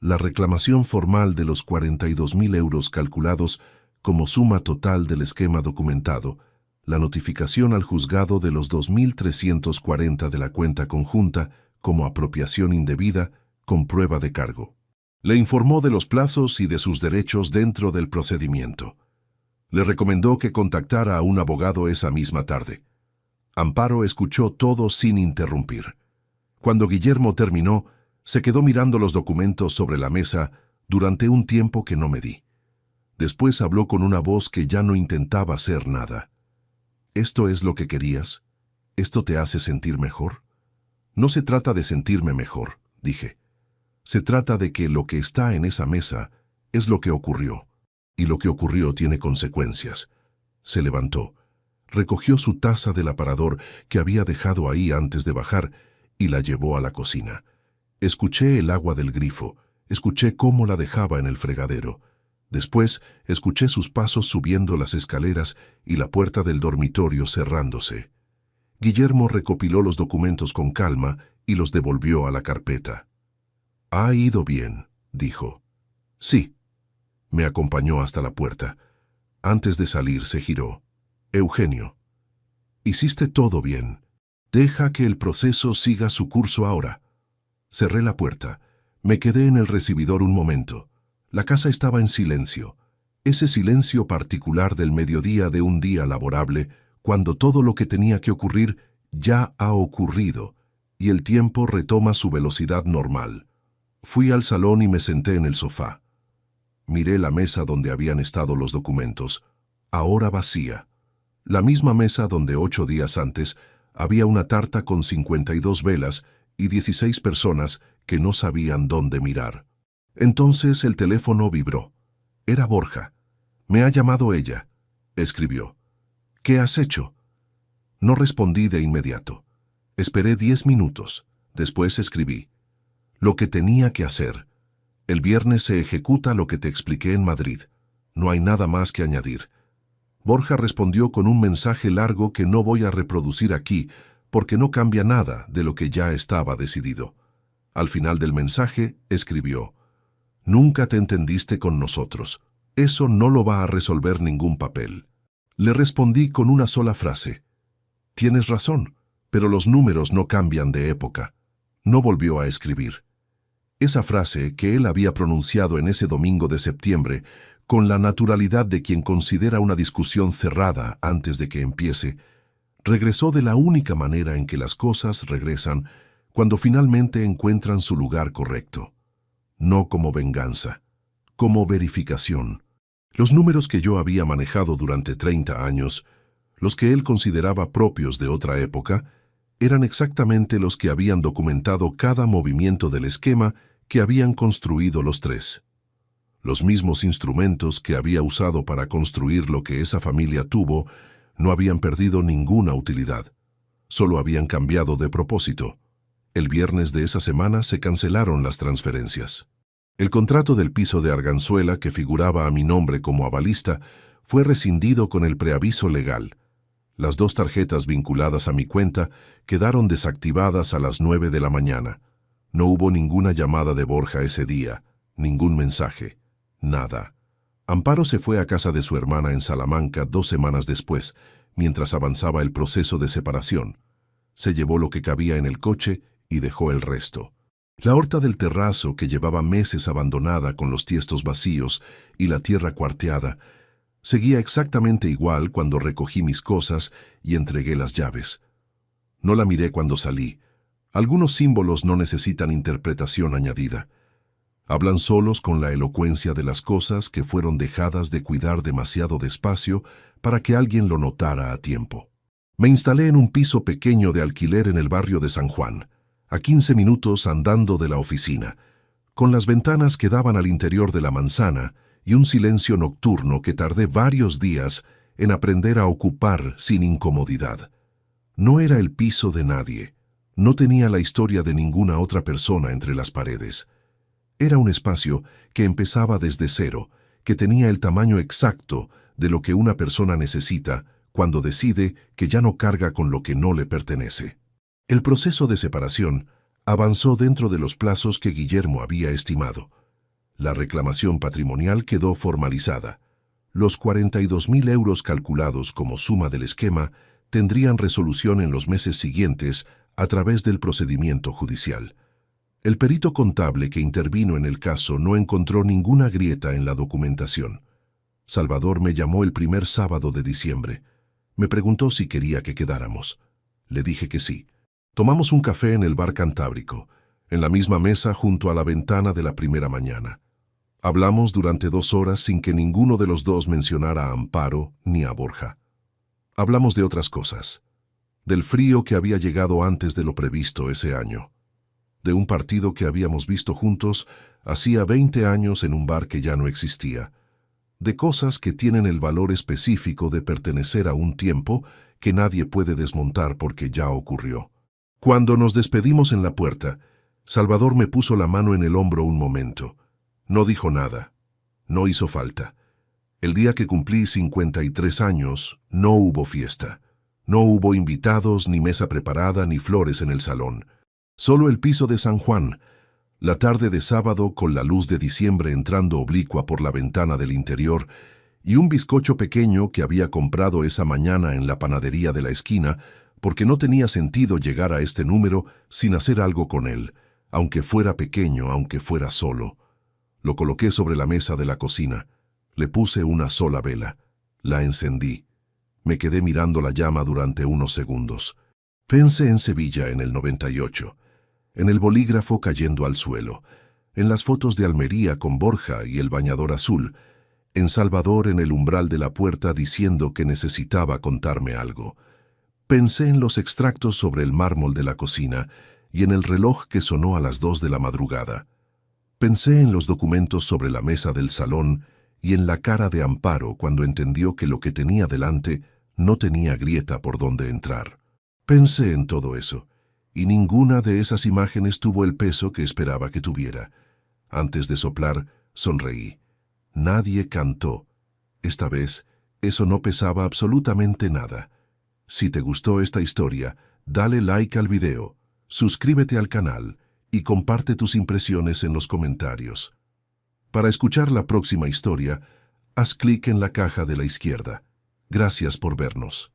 la reclamación formal de los 42.000 euros calculados como suma total del esquema documentado, la notificación al juzgado de los 2.340 de la cuenta conjunta como apropiación indebida con prueba de cargo. Le informó de los plazos y de sus derechos dentro del procedimiento. Le recomendó que contactara a un abogado esa misma tarde. Amparo escuchó todo sin interrumpir. Cuando Guillermo terminó, se quedó mirando los documentos sobre la mesa durante un tiempo que no me di. Después habló con una voz que ya no intentaba hacer nada. ¿Esto es lo que querías? ¿Esto te hace sentir mejor? No se trata de sentirme mejor, dije. Se trata de que lo que está en esa mesa es lo que ocurrió, y lo que ocurrió tiene consecuencias. Se levantó, recogió su taza del aparador que había dejado ahí antes de bajar y la llevó a la cocina. Escuché el agua del grifo, escuché cómo la dejaba en el fregadero. Después escuché sus pasos subiendo las escaleras y la puerta del dormitorio cerrándose. Guillermo recopiló los documentos con calma y los devolvió a la carpeta. «Ha ido bien», dijo. «Sí». Me acompañó hasta la puerta. Antes de salir se giró. «Eugenio, hiciste todo bien. Deja que el proceso siga su curso ahora». Cerré la puerta. Me quedé en el recibidor un momento. La casa estaba en silencio. Ese silencio particular del mediodía de un día laborable, cuando todo lo que tenía que ocurrir ya ha ocurrido y el tiempo retoma su velocidad normal. Fui al salón y me senté en el sofá. Miré la mesa donde habían estado los documentos, ahora vacía. La misma mesa donde 8 días antes había una tarta con 52 velas y 16 personas que no sabían dónde mirar. Entonces el teléfono vibró. Era Borja. «Me ha llamado ella», escribió. «¿Qué has hecho?» No respondí de inmediato. Esperé 10 minutos. Después escribí. «Lo que tenía que hacer. El viernes se ejecuta lo que te expliqué en Madrid. No hay nada más que añadir». Borja respondió con un mensaje largo que no voy a reproducir aquí, porque no cambia nada de lo que ya estaba decidido. Al final del mensaje, escribió: «Nunca te entendiste con nosotros. Eso no lo va a resolver ningún papel». Le respondí con una sola frase: «Tienes razón, pero los números no cambian de época». No volvió a escribir. Esa frase que él había pronunciado en ese domingo de septiembre, con la naturalidad de quien considera una discusión cerrada antes de que empiece, regresó de la única manera en que las cosas regresan cuando finalmente encuentran su lugar correcto. No como venganza, como verificación. Los números que yo había manejado durante 30 años, los que él consideraba propios de otra época, eran exactamente los que habían documentado cada movimiento del esquema que habían construido los tres. Los mismos instrumentos que había usado para construir lo que esa familia tuvo no habían perdido ninguna utilidad. Solo habían cambiado de propósito. El viernes de esa semana se cancelaron las transferencias. El contrato del piso de Arganzuela, que figuraba a mi nombre como avalista, fue rescindido con el preaviso legal. Las 2 tarjetas vinculadas a mi cuenta quedaron desactivadas a las 9 de la mañana. No hubo ninguna llamada de Borja ese día, ningún mensaje, nada. Amparo se fue a casa de su hermana en Salamanca 2 semanas después, mientras avanzaba el proceso de separación. Se llevó lo que cabía en el coche y dejó el resto. La horta del terrazo, que llevaba meses abandonada con los tiestos vacíos y la tierra cuarteada, Seguía exactamente igual cuando recogí mis cosas y entregué las llaves. No la miré cuando salí. Algunos símbolos no necesitan interpretación añadida. Hablan solos con la elocuencia de las cosas que fueron dejadas de cuidar demasiado despacio para que alguien lo notara a tiempo. Me instalé en un piso pequeño de alquiler en el barrio de San Juan, a 15 minutos andando de la oficina, con las ventanas que daban al interior de la manzana y un silencio nocturno que tardé varios días en aprender a ocupar sin incomodidad. No era el piso de nadie, no tenía la historia de ninguna otra persona entre las paredes. Era un espacio que empezaba desde cero, que tenía el tamaño exacto de lo que una persona necesita cuando decide que ya no carga con lo que no le pertenece. El proceso de separación avanzó dentro de los plazos que Guillermo había estimado. La reclamación patrimonial quedó formalizada. Los 42.000 euros calculados como suma del esquema tendrían resolución en los meses siguientes a través del procedimiento judicial. El perito contable que intervino en el caso no encontró ninguna grieta en la documentación. Salvador me llamó el primer sábado de diciembre. Me preguntó si quería que quedáramos. Le dije que sí. Tomamos un café en el bar Cantábrico, en la misma mesa junto a la ventana de la primera mañana. Hablamos durante 2 horas sin que ninguno de los dos mencionara a Amparo ni a Borja. Hablamos de otras cosas. Del frío que había llegado antes de lo previsto ese año. De un partido que habíamos visto juntos hacía 20 años en un bar que ya no existía. De cosas que tienen el valor específico de pertenecer a un tiempo que nadie puede desmontar porque ya ocurrió. Cuando nos despedimos en la puerta, Salvador me puso la mano en el hombro un momento. No dijo nada. No hizo falta. El día que cumplí 53 años, no hubo fiesta. No hubo invitados, ni mesa preparada, ni flores en el salón. Solo el piso de San Juan, la tarde de sábado con la luz de diciembre entrando oblicua por la ventana del interior y un bizcocho pequeño que había comprado esa mañana en la panadería de la esquina porque no tenía sentido llegar a este número sin hacer algo con él, aunque fuera pequeño, aunque fuera solo. Lo coloqué sobre la mesa de la cocina. Le puse una sola vela. La encendí. Me quedé mirando la llama durante unos segundos. Pensé en Sevilla en el 98, en el bolígrafo cayendo al suelo, en las fotos de Almería con Borja y el bañador azul, en Salvador en el umbral de la puerta diciendo que necesitaba contarme algo. Pensé en los extractos sobre el mármol de la cocina y en el reloj que sonó a las 2 de la madrugada. Pensé en los documentos sobre la mesa del salón y en la cara de Amparo cuando entendió que lo que tenía delante no tenía grieta por donde entrar. Pensé en todo eso, y ninguna de esas imágenes tuvo el peso que esperaba que tuviera. Antes de soplar, sonreí. Nadie cantó. Esta vez, eso no pesaba absolutamente nada. Si te gustó esta historia, dale like al video, suscríbete al canal y comparte tus impresiones en los comentarios. Para escuchar la próxima historia, haz clic en la caja de la izquierda. Gracias por vernos.